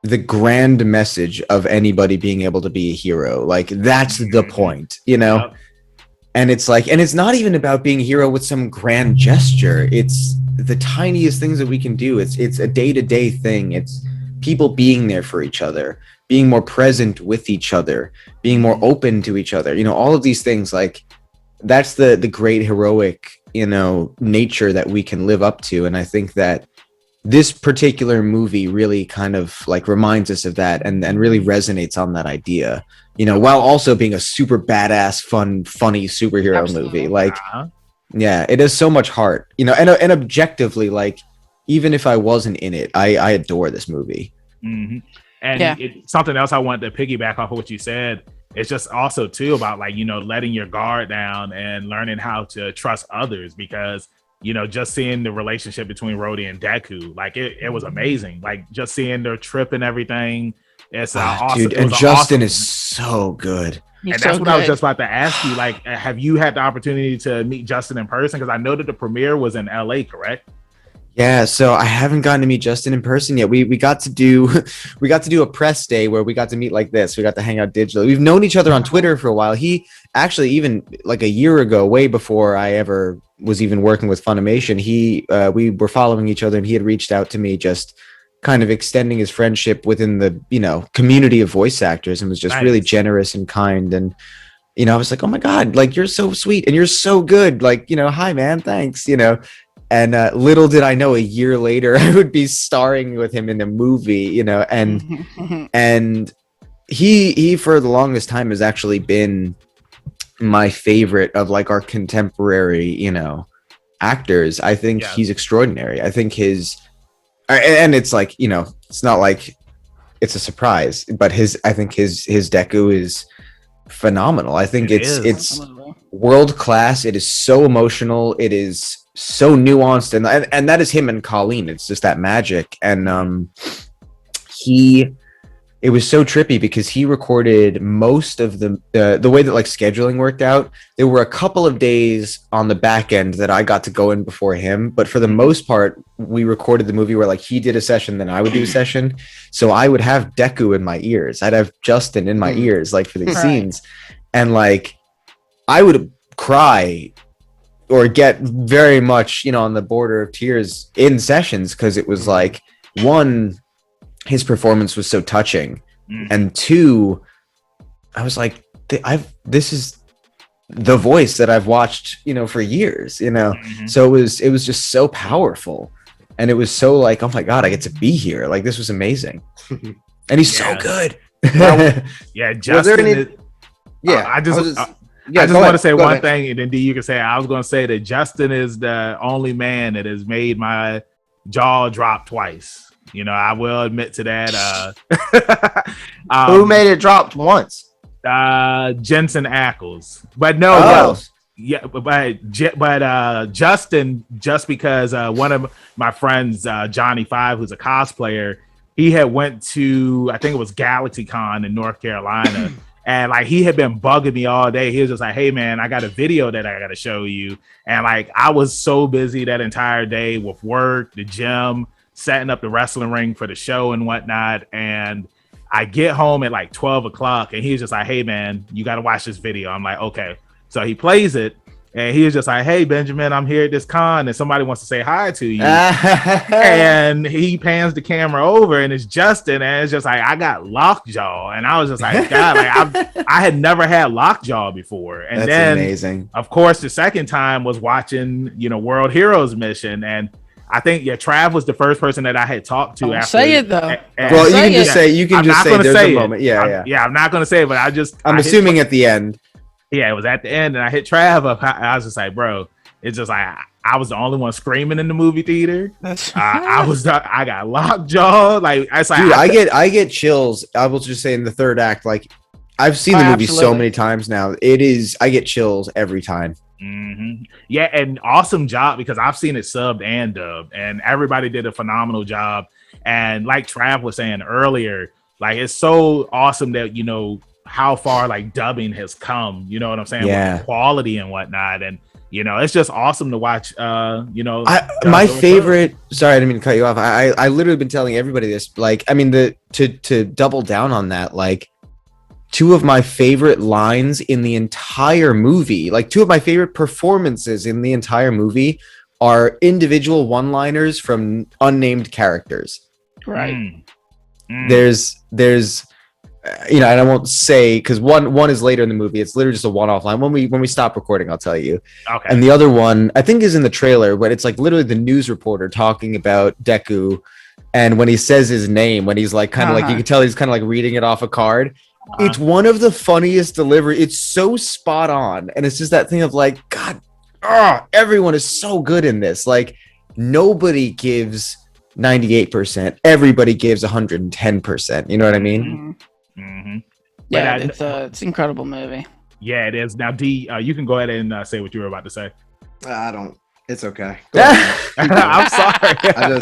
the grand message of anybody being able to be a hero. Like, that's the point, you know? Yep. And it's like, and it's not even about being a hero with some grand gesture. It's the tiniest things that we can do. It's a day-to-day thing. It's people being there for each other, being more present with each other, being more open to each other. You know, all of these things, like, that's the great heroic, you know, nature that we can live up to. And I think that this particular movie really kind of like reminds us of that and really resonates on that idea, you know, while also being a super badass, funny superhero Absolutely. Movie. Like, yeah, it has so much heart, you know, and objectively, like, even if I wasn't in it, I adore this movie. Mm-hmm. And something else I wanted to piggyback off of what you said. It's just also too about, like, you know, letting your guard down and learning how to trust others, because, you know, just seeing the relationship between Rody and Deku, like it was amazing. Like, just seeing their trip and everything. It's awesome. Dude, and Justin is so good. And that's what I was just about to ask you. Like, have you had the opportunity to meet Justin in person? Because I know that the premiere was in LA, correct? Yeah, so I haven't gotten to meet Justin in person yet. We got to do a press day where we got to meet like this. We got to hang out digitally. We've known each other on Twitter for a while. He actually, even like a year ago, way before I ever was even working with Funimation, we were following each other, and he had reached out to me, just kind of extending his friendship within the, you know, community of voice actors, and was just really generous and kind. And, you know, I was like, oh my God, like, you're so sweet and you're so good. Like, you know, hi man, thanks, you know. And little did I know, a year later I would be starring with him in a movie, you know, and he for the longest time has actually been my favorite of, like, our contemporary, you know, actors. I think he's extraordinary. I think and it's like, you know, it's not like it's a surprise, but I think his Deku is phenomenal. I think it's world class. It is so emotional. It is so nuanced, and that is him and Colleen. It's just that magic. And it was so trippy because he recorded most of the way that, like, scheduling worked out. There were a couple of days on the back end that I got to go in before him, but for the most part, we recorded the movie where, like, he did a session, then I would do a session. So I would have Deku in my ears. I'd have Justin in my ears, like, for these scenes. And, like, I would cry or get very much, you know, on the border of tears in sessions, because it was like, one, his performance was so touching, and two, I was like, this is the voice that I've watched, you know, for years, you know. So it was just so powerful, and it was so like, oh my God, I get to be here. Like, this was amazing. And he's so good. Well, yeah, Justin. I just want to say one thing, and then you can say, I was going to say that Justin is the only man that has made my jaw drop twice. You know, I will admit to that. Who made it drop once? Jensen Ackles. But no. Yeah, but Justin, just because one of my friends, Johnny Five, who's a cosplayer, he had went to, I think it was GalaxyCon in North Carolina. And, like, he had been bugging me all day. He was just like, hey, man, I got a video that I got to show you. And, like, I was so busy that entire day with work, the gym, setting up the wrestling ring for the show and whatnot. And I get home at like 12 o'clock, and he's just like, hey, man, you got to watch this video. I'm like, okay. So he plays it. And he was just like, hey, Benjamin, I'm here at this con and somebody wants to say hi to you. And he pans the camera over, and it's Justin. And it's just like, I got lockjaw. And I was just like, God, like, I had never had lockjaw before. And that's then, amazing. Of course, the second time was watching, you know, World Heroes Mission. And I think, Trav was the first person that I had talked to. After, say it though. Well, you can just say there's a moment. Yeah, I'm not going to say it, but I'm assuming at the end. Yeah, it was at the end, and I hit Trav up. I was just like, bro, it's just like, I was the only one screaming in the movie theater. I got lockjaw. Like, I like, dude, I get chills. I will just say, in the third act, like, I've seen the movie so many times now. I get chills every time. Yeah, and awesome job, because I've seen it subbed and dubbed, and everybody did a phenomenal job. And like Trav was saying earlier, Like it's so awesome that how far like dubbing has come. You know what I'm saying? Yeah. With the quality and whatnot, and it's just awesome to watch. My favorite. Sorry, I didn't mean to cut you off. I literally been telling everybody this. Like, I mean, to double down on that, like. Two of my favorite lines in the entire movie, like two of my favorite performances in the entire movie, are individual one-liners from unnamed characters. Right. There's and I won't say because one is later in the movie. It's literally just a one-off line. When we stop recording, I'll tell you. Okay. And the other one I think is in the trailer, but it's like literally the news reporter talking about Deku, and when he says his name, when he's like kind of like you can tell he's kind of like reading it off a card. It's one of the funniest delivery. It's so spot on. And it's just that thing of like, God, everyone is so good in this. Like nobody gives 98%. Everybody gives 110%. You know what I mean? Mm-hmm. Yeah, it's an incredible movie. Yeah, it is. Now, D, you can go ahead and say what you were about to say. I don't. It's okay. Go ahead. I'm sorry.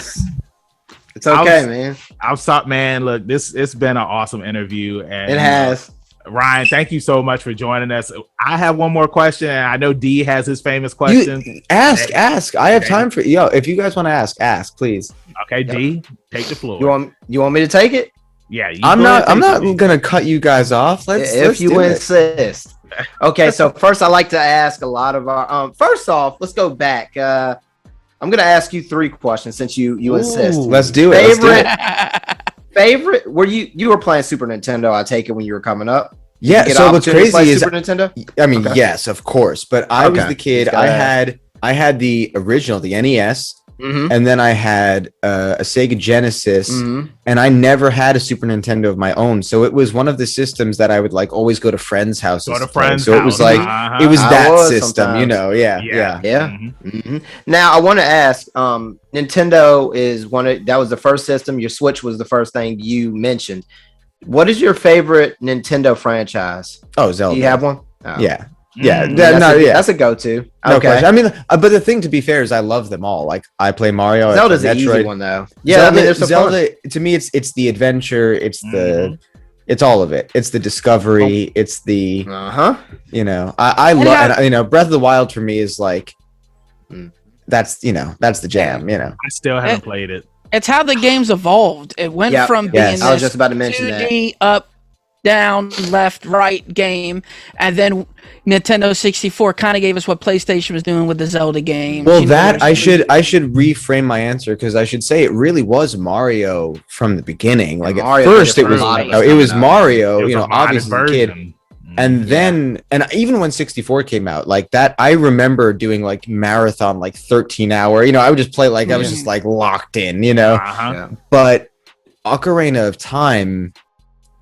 It's okay, man. I'm sorry, man. Look, it's been an awesome interview, and it has. Ryan, thank you so much for joining us. I have one more question, and I know D has his famous question. Ask. I have time for if you guys want to ask, please. Okay, D, take the floor. You want me to take it? Yeah, I'm not gonna cut you guys off. Let's you insist. Okay, so first I like to ask a lot of our first off, let's go back. I'm gonna ask you 3 questions since you insist. Let's do it. Favorite? Were you were playing Super Nintendo? I take it when you were coming up. Yeah. So what's crazy is Super Nintendo. I mean, yes, of course. But I was the kid. I had the original, the NES. Mm-hmm. And then I had a Sega Genesis, and I never had a Super Nintendo of my own. So it was one of the systems that I would like always go to friends' houses. So it was like it was that system, sometimes. Yeah. Mm-hmm. Now I want to ask, Nintendo is that was the first system. Your Switch was the first thing you mentioned. What is your favorite Nintendo franchise? Oh, Zelda. Do you have one? Oh. Yeah. That's a go-to. Okay. I mean, but the thing to be fair is I love them all. Like I play Mario. Zelda's an easy one though. Yeah, Zelda to me, it's the adventure. It's it's all of it. It's the discovery. It's the I love Breath of the Wild for me is like that's the jam. I still haven't played it. It's how the game's evolved. It went from being I was just about to mention 2D up, down, left, right game, and then Nintendo 64 kind of gave us what PlayStation was doing with the Zelda game. Well, I should reframe my answer because I should say it really was Mario from the beginning. Like at first it was Mario, obviously the kid. And then, and even when 64 came out, like that, I remember doing like marathon, like 13-hour, I would just play like, I was just like locked in, but Ocarina of Time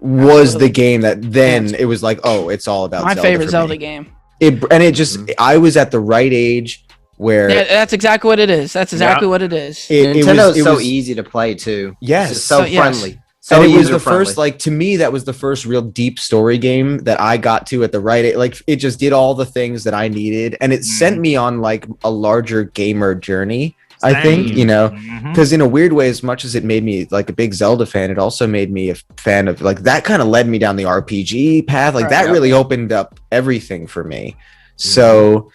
was the game that then it was like, oh, it's all about my favorite Zelda game. I was at the right age where that's exactly what it is. That's exactly what it is. Nintendo is so easy to play too. Yes, it's so friendly. Yes. So and it was the first, like, to me, that was the first real deep story game that I got to at the right age. Like, it just did all the things that I needed, and it sent me on like a larger gamer journey. I think, because in a weird way, as much as it made me like a big Zelda fan, it also made me a fan of like that kind of led me down the RPG path. Like that really opened up everything for me. So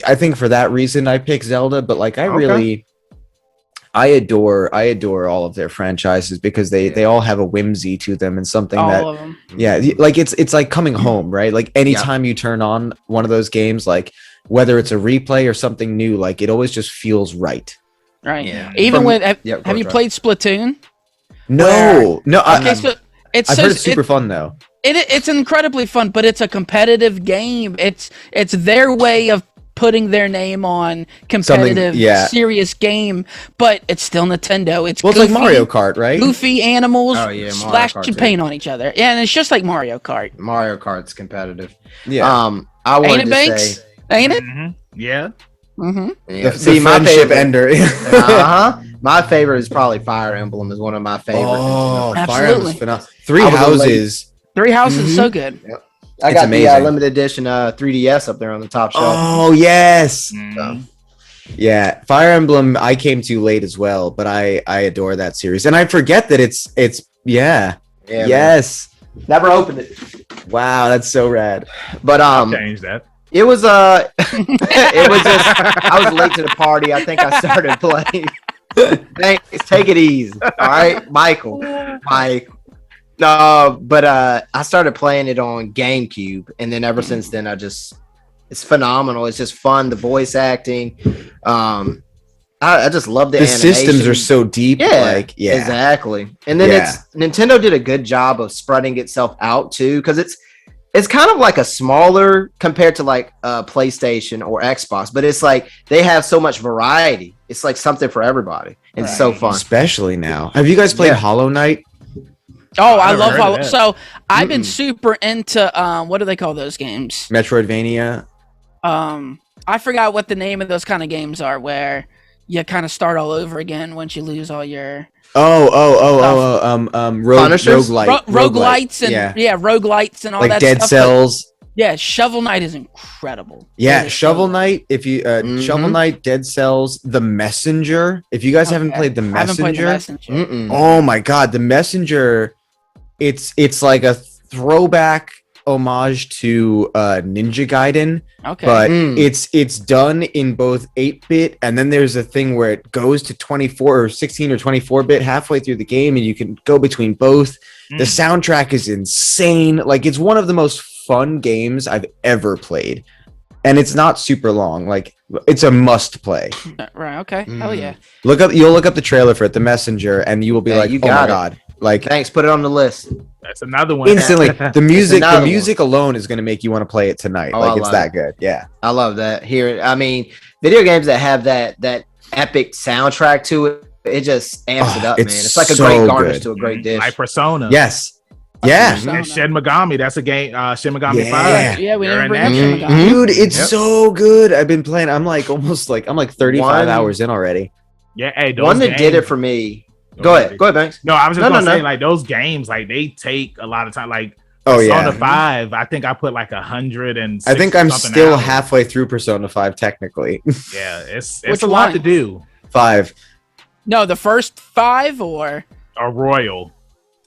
I think for that reason, I picked Zelda. But like, I adore all of their franchises because they all have a whimsy to them and something all of them. Like it's like coming home, right? Like anytime you turn on one of those games, like whether it's a replay or something new, like it always just feels right. Right. Yeah. Even have you played Splatoon? No. I've heard it's super fun though. It's incredibly fun, but it's a competitive game. It's their way of putting their name on competitive, serious game, but it's still Nintendo. It's goofy, like Mario Kart, right? Goofy animals splashing paint on each other. Yeah, and it's just like Mario Kart. Mario Kart's competitive. Yeah. I wanted to say, ain't it? Yeah. The friendship ender. My favorite is probably Fire Emblem. Is one of my favorites. Oh, Fire Emblem is phenomenal. Three Houses is so good. Yep. I got the limited edition 3DS up there on the top shelf. Oh yes. Yeah, Fire Emblem I came to late as well, but I adore that series, and I forget that it's Yeah. Yeah, Yes. man. Never opened it. Wow, that's so rad. But Change that. it was it was just I was late to the party. I think I started playing. Thanks. Take it easy. All right, Michael. Mike. No, but I started playing it on GameCube, and then ever since then, it's phenomenal. It's just fun. The voice acting. I just love the animation. Systems are so deep. Yeah, exactly. And then Nintendo did a good job of spreading itself out too, because it's kind of like a smaller compared to like PlayStation or Xbox, but it's like they have so much variety. It's like something for everybody. And it's so fun. Especially now. Have you guys played Hollow Knight? Oh, I love Hollow. So I've been super into what do they call those games? Metroidvania. I forgot what the name of those kind of games are, where you kind of start all over again once you lose all your roguelites and roguelites and all like that Dead stuff. Cells. Yeah, Shovel Knight is incredible. Yeah, Shovel Knight. If you Shovel Knight, Dead Cells, The Messenger. If you guys haven't played The Messenger, oh my god, The Messenger. It's like a throwback homage to Ninja Gaiden, but it's done in both 8-bit, and then there's a thing where it goes to 24 or 16 or 24-bit halfway through the game, and you can go between both. The soundtrack is insane. Like, it's one of the most fun games I've ever played, and it's not super long. Like, it's a must play. Right? Okay. Hell yeah. You'll look up the trailer for it, The Messenger, and you will be like, oh my god. Like, thanks, put it on the list. That's another one. Instantly, the music alone is going to make you want to play it tonight. Like, it's that good. Yeah, I love that. Here, I mean, video games that have that epic soundtrack to it, it just amps it up, man. It's like a great garnish to a great dish. Like Persona. Yes. Yeah. And Shin Megami. That's a game. Shin Megami 5. Yeah, we didn't bring up Shin Megami. Dude, it's so good. I've been playing. I'm like 35 hours in already. Yeah. Hey, one that did it for me. Go ahead, Banks. No, I was just gonna say, like, those games, like, they take a lot of time. Like, Persona 5, I think I put like 100 and I think I'm still halfway through Persona 5 technically. Yeah, it's a lot to do. 5. No, the first 5 or Royal.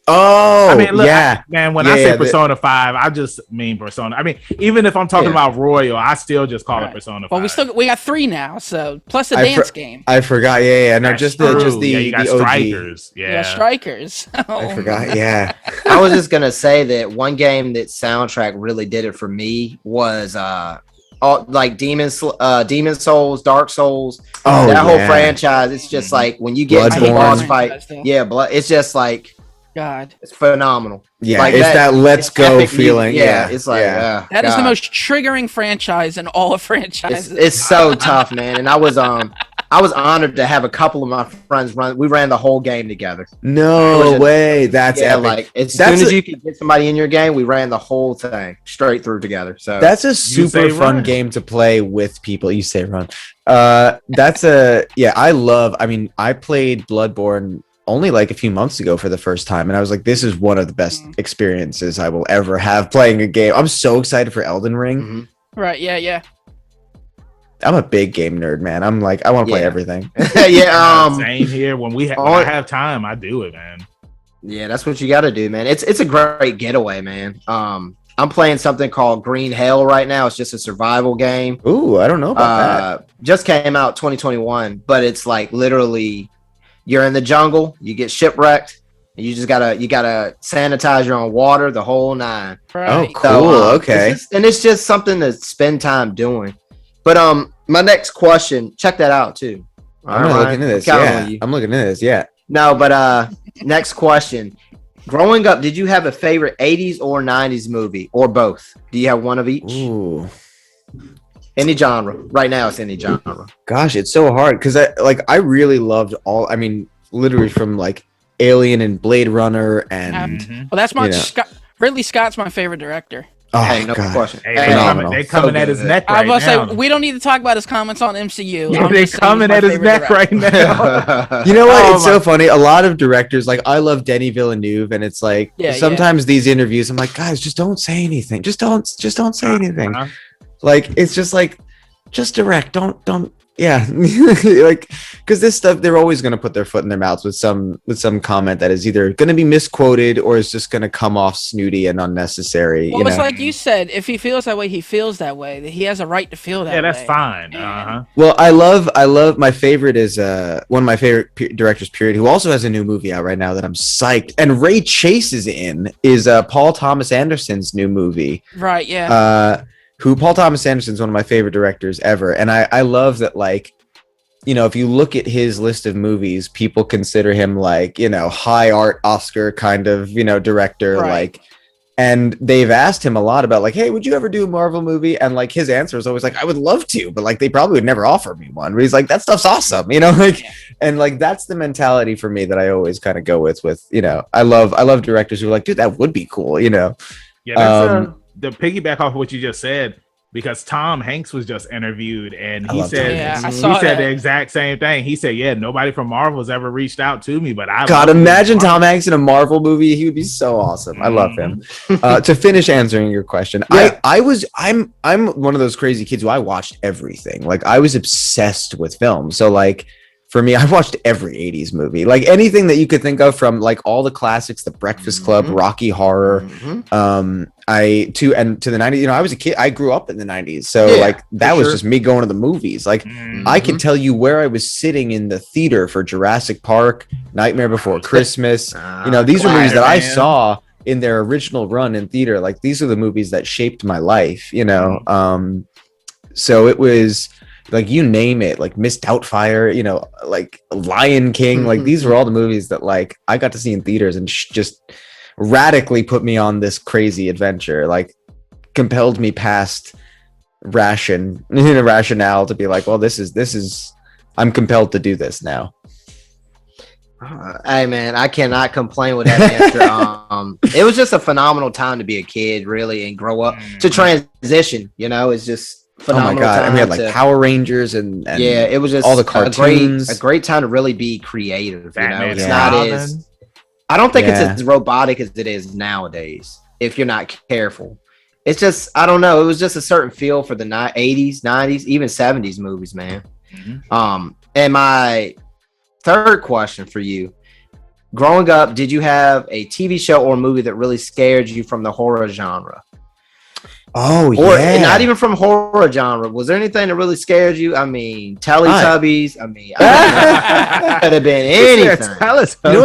Oh, I mean, look, yeah, man. When I say Persona 5, I just mean Persona. I mean, even if I'm talking about Royal, I still just call it Persona 5. Well, we got 3 now, so plus a dance game. I forgot. Yeah. No, just the you got OG. Strikers. Yeah, Strikers. I forgot. Yeah. I was just gonna say that one game that soundtrack really did it for me was like Demon Souls, Dark Souls. That whole franchise. It's just like when you get into the boss fight. Yeah, it's just like. God, it's phenomenal. Yeah, like it's that let's go feeling. Yeah, it's like that is the most triggering franchise in all of franchises. It's so tough, man. And I was honored to have a couple of my friends run. We ran the whole game together. No way, that's epic. Like as soon as you can get somebody in your game, we ran the whole thing straight through together. So that's a super fun game to play with people. You say run. I played Bloodborne only like a few months ago for the first time, and I was like, this is one of the best experiences I will ever have playing a game. I'm so excited for Elden Ring. Right, yeah. I'm a big game nerd, man. I'm like, I want to play everything. Same here. When I have time, I do it, man. Yeah, that's what you got to do, man. It's a great getaway, man. I'm playing something called Green Hell right now. It's just a survival game. Ooh, I don't know about that. Just came out 2021, but it's like literally you're in the jungle, you get shipwrecked, and you gotta sanitize your own water, the whole 9. Right. Oh, cool. Okay. It's just something to spend time doing. But my next question, check that out too. I'm looking into this. I'm looking into this. Yeah. No, but next question. Growing up, did you have a favorite 80s or 90s movie, or both? Do you have one of each? Ooh. Any genre. Right now, it's any genre. Gosh, it's so hard because I really loved all. I mean, literally from like Alien and Blade Runner and. Well, that's my Ridley Scott's my favorite director. Oh, hey, no question. Hey, they coming at his neck right now. I was about to say, we don't need to talk about his comments on MCU. Yeah, they're coming at his neck right now. You know what? It's so funny. A lot of directors, like I love Denis Villeneuve, and it's like sometimes these interviews, I'm like, guys, just don't say anything. Just don't say anything. Like it's just like, just direct. Don't Yeah, like because this stuff they're always going to put their foot in their mouths with some comment that is either going to be misquoted or is just going to come off snooty and unnecessary. Well, it's like you said, if he feels that way, he feels that way. That he has a right to feel that way. Yeah, that's fine. Uh-huh. Well, I love my favorite is one of my favorite directors period who also has a new movie out right now that I'm psyched, and Ray Chase is in, is Paul Thomas Anderson's new movie. Right, yeah. Paul Thomas Anderson is one of my favorite directors ever. And I love that, like, you know, if you look at his list of movies, people consider him like, you know, high art Oscar kind of, you know, director. Right. Like, and they've asked him a lot about like, hey, would you ever do a Marvel movie? And like his answer is always like, I would love to, but like they probably would never offer me one. But he's like, that stuff's awesome, you know, like, and like that's the mentality for me that I always kind of go with, you know, I love directors who are like, dude, that would be cool, you know. Yeah, that's the piggyback off of what you just said, because Tom Hanks was just interviewed and he said the exact same thing. He said, yeah, nobody from Marvel has ever reached out to me, but I God, imagine Tom Hanks in a Marvel movie. He would be so awesome. I love him. To finish answering your question, yeah. I'm one of those crazy kids who I watched everything. Like I was obsessed with film. So like for me, I watched every 80s movie, like anything that you could think of, from like all the classics, The Breakfast Club, Rocky Horror, to the 90s. You know, I was a kid. I grew up in the 90s, so like that was just me going to the movies. Like I can tell you where I was sitting in the theater for Jurassic Park, Nightmare Before Christmas. You know, these are movies that I saw in their original run in theater. Like these are the movies that shaped my life. You know, so it was. Like you name it, like Miss Doubtfire, you know, like Lion King, like these were all the movies that like I got to see in theaters and just radically put me on this crazy adventure, like compelled me past rationale to be like, well, this is I'm compelled to do this now. Hey man, I cannot complain with that answer. It was just a phenomenal time to be a kid, really, and grow up to transition. You know, it's just. Phenomenal. Oh my god! And we had like Power Rangers and yeah, it was just all the cartoons. A great time to really be creative. Batman, you know, it's not as. I don't think it's as robotic as it is nowadays. If you're not careful, it's just I don't know. It was just a certain feel for the 80s, 90s, even 70s movies, man. And my third question for you: growing up, did you have a TV show or movie that really scared you from the horror genre? Oh, or not even from horror genre. Was there anything that really scared you? I mean, Teletubbies. I mean, could have been anything. You know what's funny?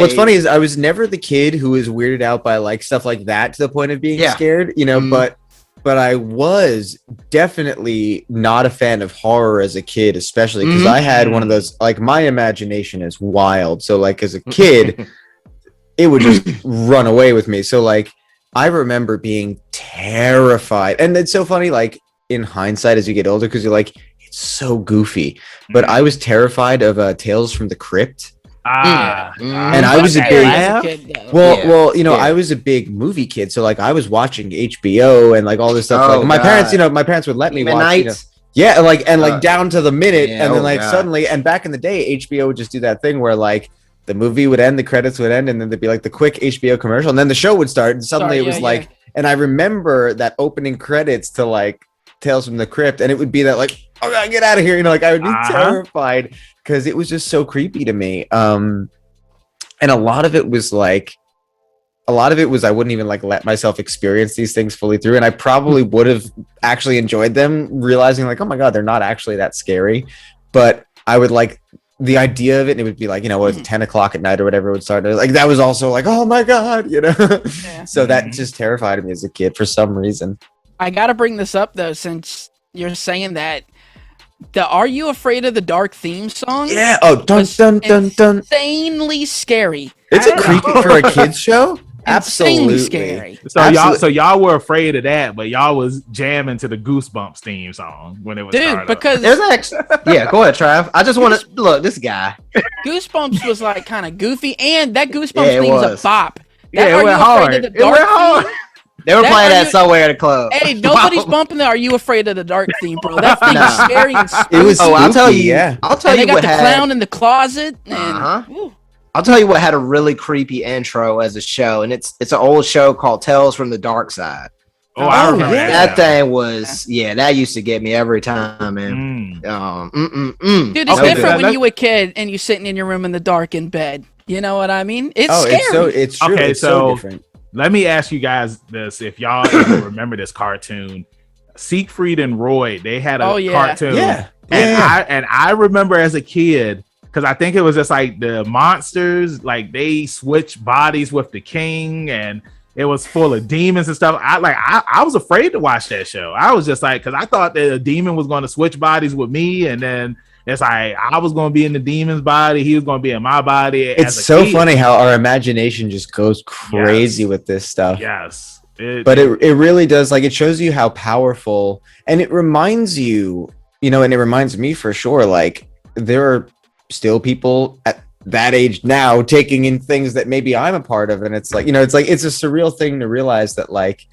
What's funny is I was never the kid who was weirded out by like stuff like that to the point of being scared. You know, but I was definitely not a fan of horror as a kid, especially because I had one of those. Like my imagination is wild, so like as a kid, it would just run away with me. So like. I remember being terrified. And it's so funny, like in hindsight, as you get older, because you're like, it's so goofy. But I was terrified of Tales from the Crypt. And I was a big I was a big movie kid. So like I was watching HBO and like all this stuff. Like my parents would let me watch. You know, yeah, like down to the minute, and then like suddenly, and back in the day, HBO would just do that thing where like the movie would end, the credits would end, and then there'd be like the quick HBO commercial, and then the show would start, and suddenly it was like, and I remember that opening credits to like Tales from the Crypt, and it would be that like, oh god, get out of here, you know, like I would be terrified because it was just so creepy to me. And a lot of it was I wouldn't even like let myself experience these things fully through, and I probably would have actually enjoyed them, realizing like, oh my god, they're not actually that scary, but I would like the idea of it, and it would be like, you know, what was it, 10 o'clock at night or whatever it would start. Like that was also like, oh my god, you know. So that just terrified me as a kid for some reason. I gotta bring this up though, since you're saying that the "Are You Afraid of the Dark" theme song, dun dun dun dun, insanely scary. It's a creepy for a kids show. Absolutely scary. So y'all were afraid of that, but y'all was jamming to the Goosebumps theme song when it was because there's actually go ahead, Trav. I just want to look this guy. Goosebumps was like kind of goofy, and that Goosebumps theme was a bop. It went hard. It went hard. They were playing that somewhere at a club. Hey, nobody's bumping the "Are You Afraid of the Dark" theme, bro. That thing is scary. And it was. I'll tell you. They got the clown in the closet. And, I'll tell you what had a really creepy intro as a show, and it's an old show called Tales from the Dark Side. Oh, I remember that thing was that used to get me every time, man. Dude, it's different when you were a kid and you're sitting in your room in the dark in bed. You know what I mean? It's scary. It's true. Okay, it's so different. Let me ask you guys this: if y'all even remember this cartoon, Siegfried and Roy, they had a cartoon. And I remember as a kid, because I think it was just like the monsters, like they switched bodies with the king, and it was full of demons and stuff. I was afraid to watch that show. I was just like, because I thought that a demon was going to switch bodies with me, and then it's like I was going to be in the demon's body, he was going to be in my body. It's so funny how our imagination just goes crazy with this stuff. Yes. It really does. Like, it shows you how powerful, and it reminds you, and it reminds me for sure, like, there are still people at that age now taking in things that maybe I'm a part of. And it's like, it's a surreal thing to realize that like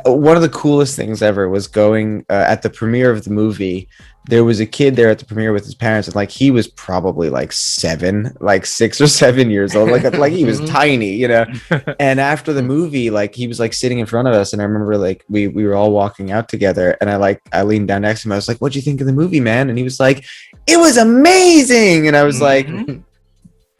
one of the coolest things ever was going at the premiere of the movie. There was a kid there at the premiere with his parents, and like he was probably like 6 or 7 years old, like he was tiny, And after the movie, like he was like sitting in front of us, and I remember like we were all walking out together, and I leaned down next to him. I was like, "What'd you think of the movie, man?" And he was like, "It was amazing," and I was like.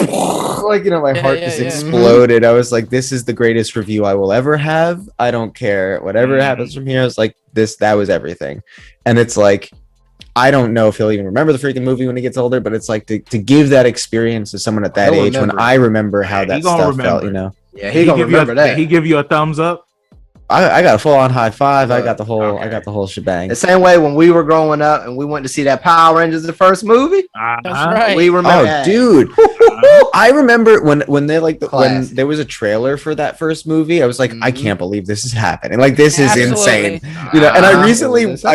My heart just exploded. I was like, this is the greatest review I will ever have. I don't care whatever happens from here. I was like, that was everything. And it's like, I don't know if he'll even remember the freaking movie when he gets older, but it's like to give that experience to someone at that age when I remember how that stuff felt, Yeah, he gonna remember that. Did he give you a thumbs up? I got a full on high five. I got the whole shebang. The same way when we were growing up and we went to see that Power Rangers, the first movie. That's right. We remember that. Dude. I remember when they when there was a trailer for that first movie, I was like, I can't believe this is happening. Like, this is insane. And I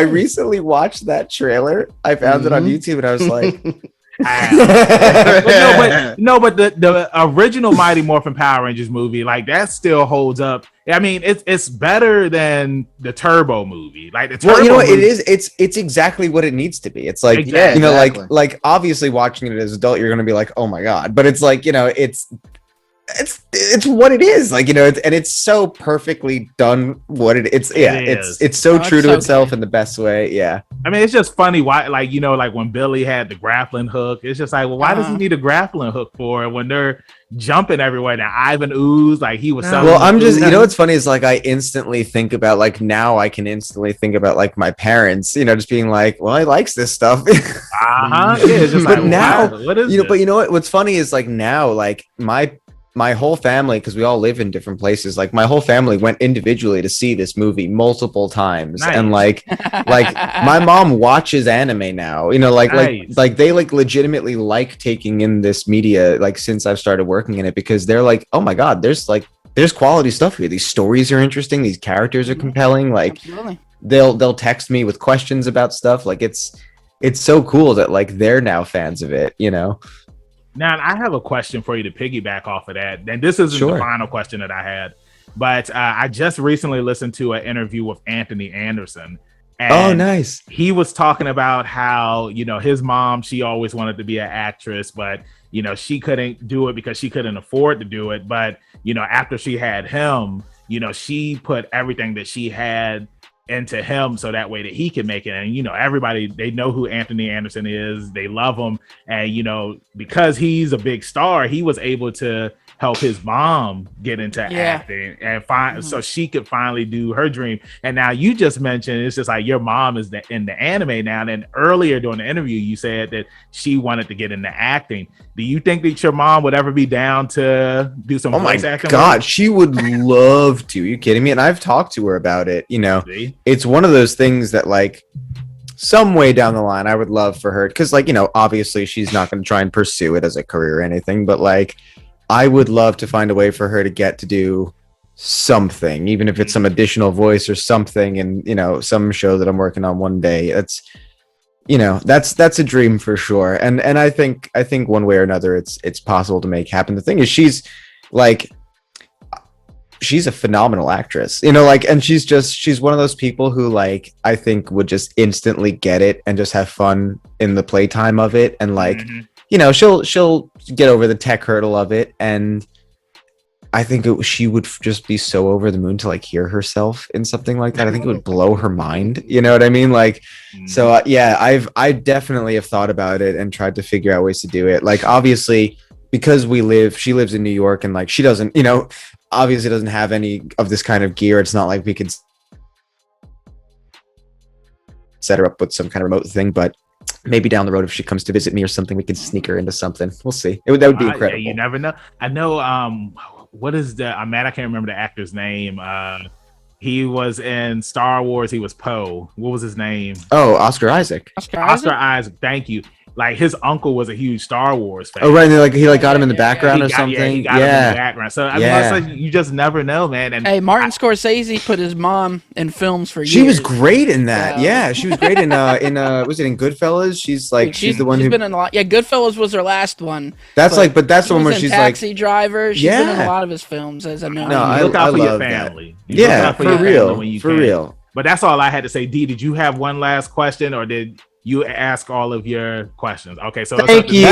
recently watched that trailer. I found it on YouTube, and I was like, but the original Mighty Morphin Power Rangers movie, like that still holds up. I mean, it's better than the Turbo movie. Like the Turbo movie, it is. It's exactly what it needs to be. It's like exactly. like obviously watching it as an adult, you're gonna be like, oh my god. But it's like it's what it is. Like and it's so perfectly done. It's so true to itself in the best way. Yeah. I mean, it's just funny why, like when Billy had the grappling hook, it's just like, well, why does he need a grappling hook for when they're jumping everywhere? Now Ivan Ooze, like he was. Well, I'm just, what's funny is like I instantly think about like now I can instantly think about like my parents, just being like, well, he likes this stuff. Yeah, it's just but like, now, wow, what is this? But what's funny is like now, like my whole family, because we all live in different places, like my whole family went individually to see this movie multiple times. Nice. And like my mom watches anime now, nice. like they like legitimately like taking in this media, like since I've started working in it, because they're like, oh my god, there's quality stuff here. These stories are interesting, these characters are compelling. Like absolutely. They'll text me with questions about stuff. Like it's so cool that like they're now fans of it, Now, I have a question for you to piggyback off of that. And this isn't the final question that I had, but I just recently listened to an interview with Anthony Anderson. And nice. He was talking about how, his mom, she always wanted to be an actress, but, she couldn't do it because she couldn't afford to do it. But, after she had him, she put everything that she had into him so that way that he can make it. And everybody, they know who Anthony Anderson is, they love him, and because he's a big star, he was able to help his mom get into acting and so she could finally do her dream. And now you just mentioned it's just like your mom is in the anime now, and then earlier during the interview you said that she wanted to get into acting. Do you think that your mom would ever be down to do some voice acting? Oh my god, she would love to. Are you kidding me? And I've talked to her about it. See? It's one of those things that like some way down the line I would love for her, because like obviously she's not going to try and pursue it as a career or anything, but like I would love to find a way for her to get to do something, even if it's some additional voice or something, and some show that I'm working on one day. That's a dream for sure. And I think one way or another it's possible to make happen. The thing is, she's a phenomenal actress, and she's one of those people who like I think would just instantly get it and just have fun in the playtime of it, and like she'll get over the tech hurdle of it. And I think she would just be so over the moon to like hear herself in something like that. I think it would blow her mind. You know what I mean? Like, so yeah, I definitely have thought about it and tried to figure out ways to do it. Like, obviously, because she lives in New York, and like she doesn't, obviously doesn't have any of this kind of gear. It's not like we could set her up with some kind of remote thing, but maybe down the road, if she comes to visit me or something, we can sneak her into something. We'll see. That would be incredible. Yeah, you never know. I know. What is the? I'm mad I can't remember the actor's name. He was in Star Wars. He was Poe. What was his name? Oh, Oscar Isaac. Oscar Isaac. Thank you. Like, his uncle was a huge Star Wars fan. Oh, right. And he got him in the background or something. Yeah, he got him in the background. So I mean, you just never know, man. And hey, Martin Scorsese put his mom in films for years. She was great in that. Yeah, she was great in was it in Goodfellas? She's the one who's been in a lot. Yeah, Goodfellas was her last one. That's but that's the one where she's Taxi Driver. She's been in a lot of his films as a known. No, I look out for your family. Yeah, for real. But that's all I had to say. Dee, did you have one last question, or did you ask all of your questions? Okay, so thank you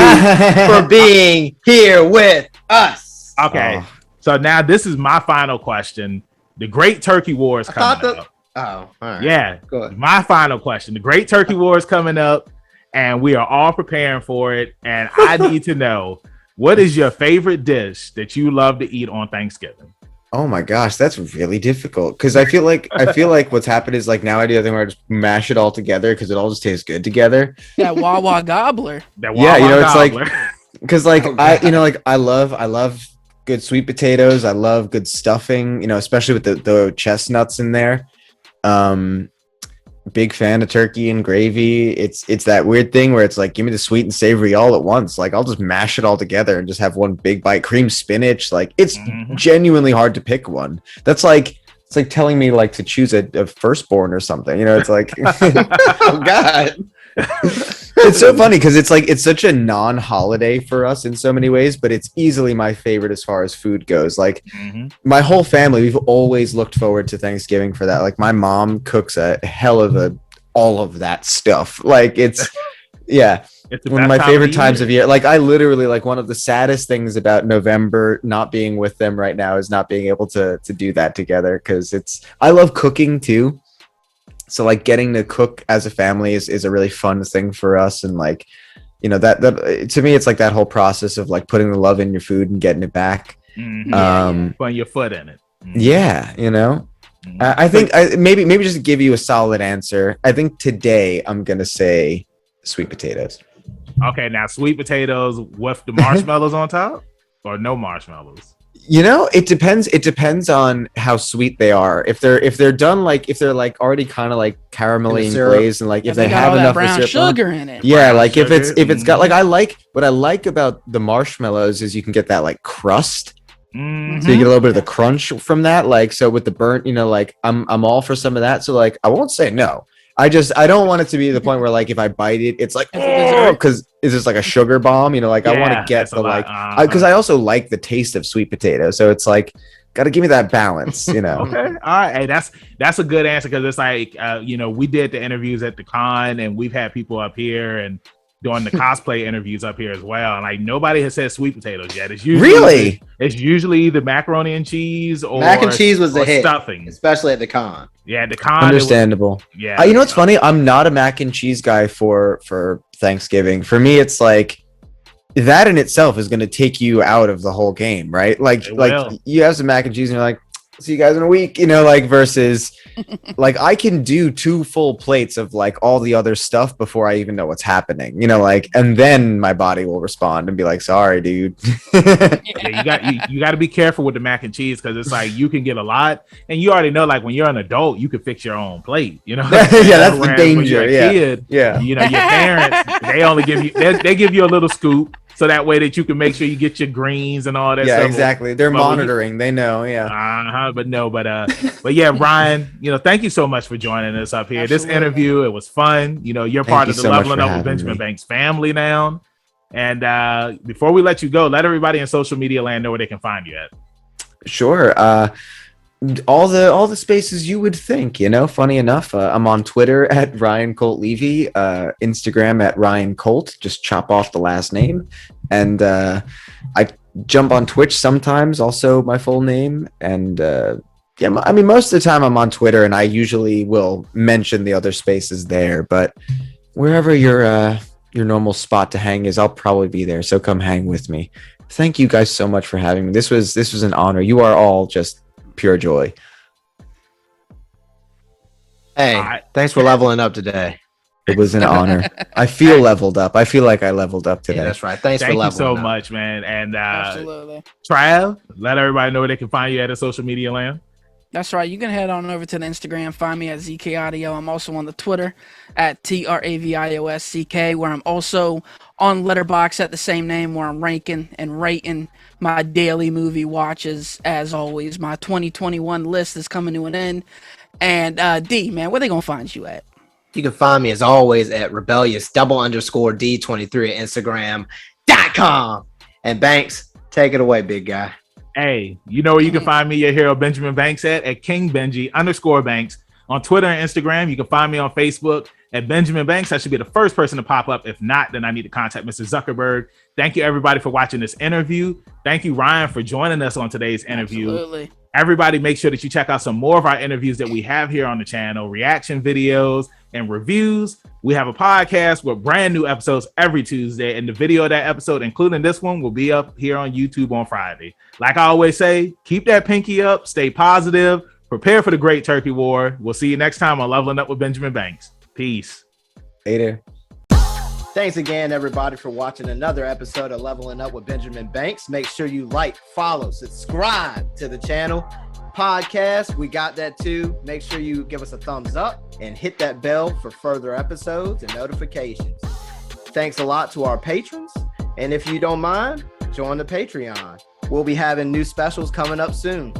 for being here with us. Okay, so now this is my final question. The Great Turkey War is coming up. Oh, all right. Yeah, my final question. The Great Turkey War is coming up, and we are all preparing for it. And I need to know, what is your favorite dish that you love to eat on Thanksgiving? Oh my gosh, that's really difficult, because I feel like what's happened is like now I do the thing where I just mash it all together because it all just tastes good together. That Wawa gobbler. It's like, because like I love good sweet potatoes. I love good stuffing. Especially with the chestnuts in there. Big fan of turkey and gravy. It's that weird thing where it's like, give me the sweet and savory all at once. Like, I'll just mash it all together and just have one big bite. Cream spinach. Like, it's genuinely hard to pick one. That's like, it's like telling me like to choose a firstborn or something. It's like, oh God. It's so funny because it's such a non-holiday for us in so many ways, but it's easily my favorite as far as food goes. Like, my whole family, we've always looked forward to Thanksgiving for that. Like, my mom cooks a hell of all of that stuff. Like, it's one of my favorite times of year. Like, I literally, like, one of the saddest things about November not being with them right now is not being able to do that together, because I love cooking too. So like getting to cook as a family is a really fun thing for us. And like, that to me, it's like that whole process of like putting the love in your food and getting it back. Putting your foot in it. Yeah. I think maybe just to give you a solid answer, I think today I'm going to say sweet potatoes. Okay. Now, sweet potatoes with the marshmallows on top, or no marshmallows? It depends. It depends on how sweet they are. If they're done, like if they're like already kind of like caramelly and glazed, and like if they have enough brown sugar in it. Yeah, like if it's got like what I like about the marshmallows is you can get that like crust. So you get a little bit of the crunch from that. Like, so with the burnt, like I'm all for some of that. So like I won't say no. I don't want it to be the point where like if I bite it, it's like, because it's just like a sugar bomb, like I want to get the like, because I also like the taste of sweet potato. So it's like, got to give me that balance, Okay. All right. Hey, that's a good answer, because it's like, we did the interviews at the con, and we've had people up here and doing the cosplay interviews up here as well. And like, nobody has said sweet potatoes yet. It's usually either macaroni and cheese or mac and cheese was the hit, stuffing, especially at the con. Yeah, the con. Understandable. What's funny? I'm not a mac and cheese guy for Thanksgiving. For me, it's like that in itself is going to take you out of the whole game, right? Like you have some mac and cheese, and you're like, see you guys in a week, like versus like I can do 2 full plates of like all the other stuff before I even know what's happening, like, and then my body will respond and be like, sorry, dude. You got to be careful with the mac and cheese, because it's like you can get a lot, and you already know, like when you're an adult, you can fix your own plate, Yeah, that's the danger. When you're a kid, your parents, they only give you they give you a little scoop, so that way that you can make sure you get your greens and all that stuff. Yeah, exactly. They're monitoring. They know. Yeah. But yeah, Ryan, thank you so much for joining us up here. Absolutely. This interview, it was fun. You're part of the Leveling Up with Benjamin Banks family now. And before we let you go, let everybody in social media land know where they can find you at. Sure. All the spaces you would think, funny enough, I'm on Twitter at Ryan Colt Levy, Instagram at Ryan Colt, just chop off the last name. And I jump on Twitch sometimes, also my full name. And yeah, I mean, most of the time I'm on Twitter, and I usually will mention the other spaces there. But wherever your normal spot to hang is, I'll probably be there. So come hang with me. Thank you guys so much for having me. This was an honor. You are all just pure joy. Hey, thanks for leveling up today. It was an honor. I feel leveled up. I feel like I leveled up today. Yeah, that's right. Thank you so much, man. And absolutely. Trav, let everybody know where they can find you at the social media land. That's right. You can head on over to the Instagram. Find me at ZK Audio. I'm also on the Twitter at TravioSCK, where I'm also on Letterboxd at the same name, where I'm ranking and rating my daily movie watches. As always, my 2021 list is coming to an end. And D, man, where they gonna find you at? You can find me as always at rebellious_D23 at Instagram.com. And Banks, take it away, big guy. Hey, you know where you can find me, your hero Benjamin Banks at King Benji_Banks on Twitter and Instagram. You can find me on Facebook at Benjamin Banks. I should be the first person to pop up. If not, then I need to contact Mr. Zuckerberg. Thank you, everybody, for watching this interview. Thank you, Ryan, for joining us on today's interview. Absolutely. Everybody, make sure that you check out some more of our interviews that we have here on the channel, reaction videos and reviews. We have a podcast with brand new episodes every Tuesday, and the video of that episode, including this one, will be up here on YouTube on Friday. Like I always say, keep that pinky up, stay positive, prepare for the Great Turkey War. We'll see you next time on Leveling Up with Benjamin Banks. Peace. Later. Thanks again, everybody, for watching another episode of Leveling Up with Benjamin Banks. Make sure you like, follow, subscribe to the channel. Podcast, we got that too. Make sure you give us a thumbs up and hit that bell for further episodes and notifications. Thanks a lot to our patrons. And if you don't mind, join the Patreon. We'll be having new specials coming up soon.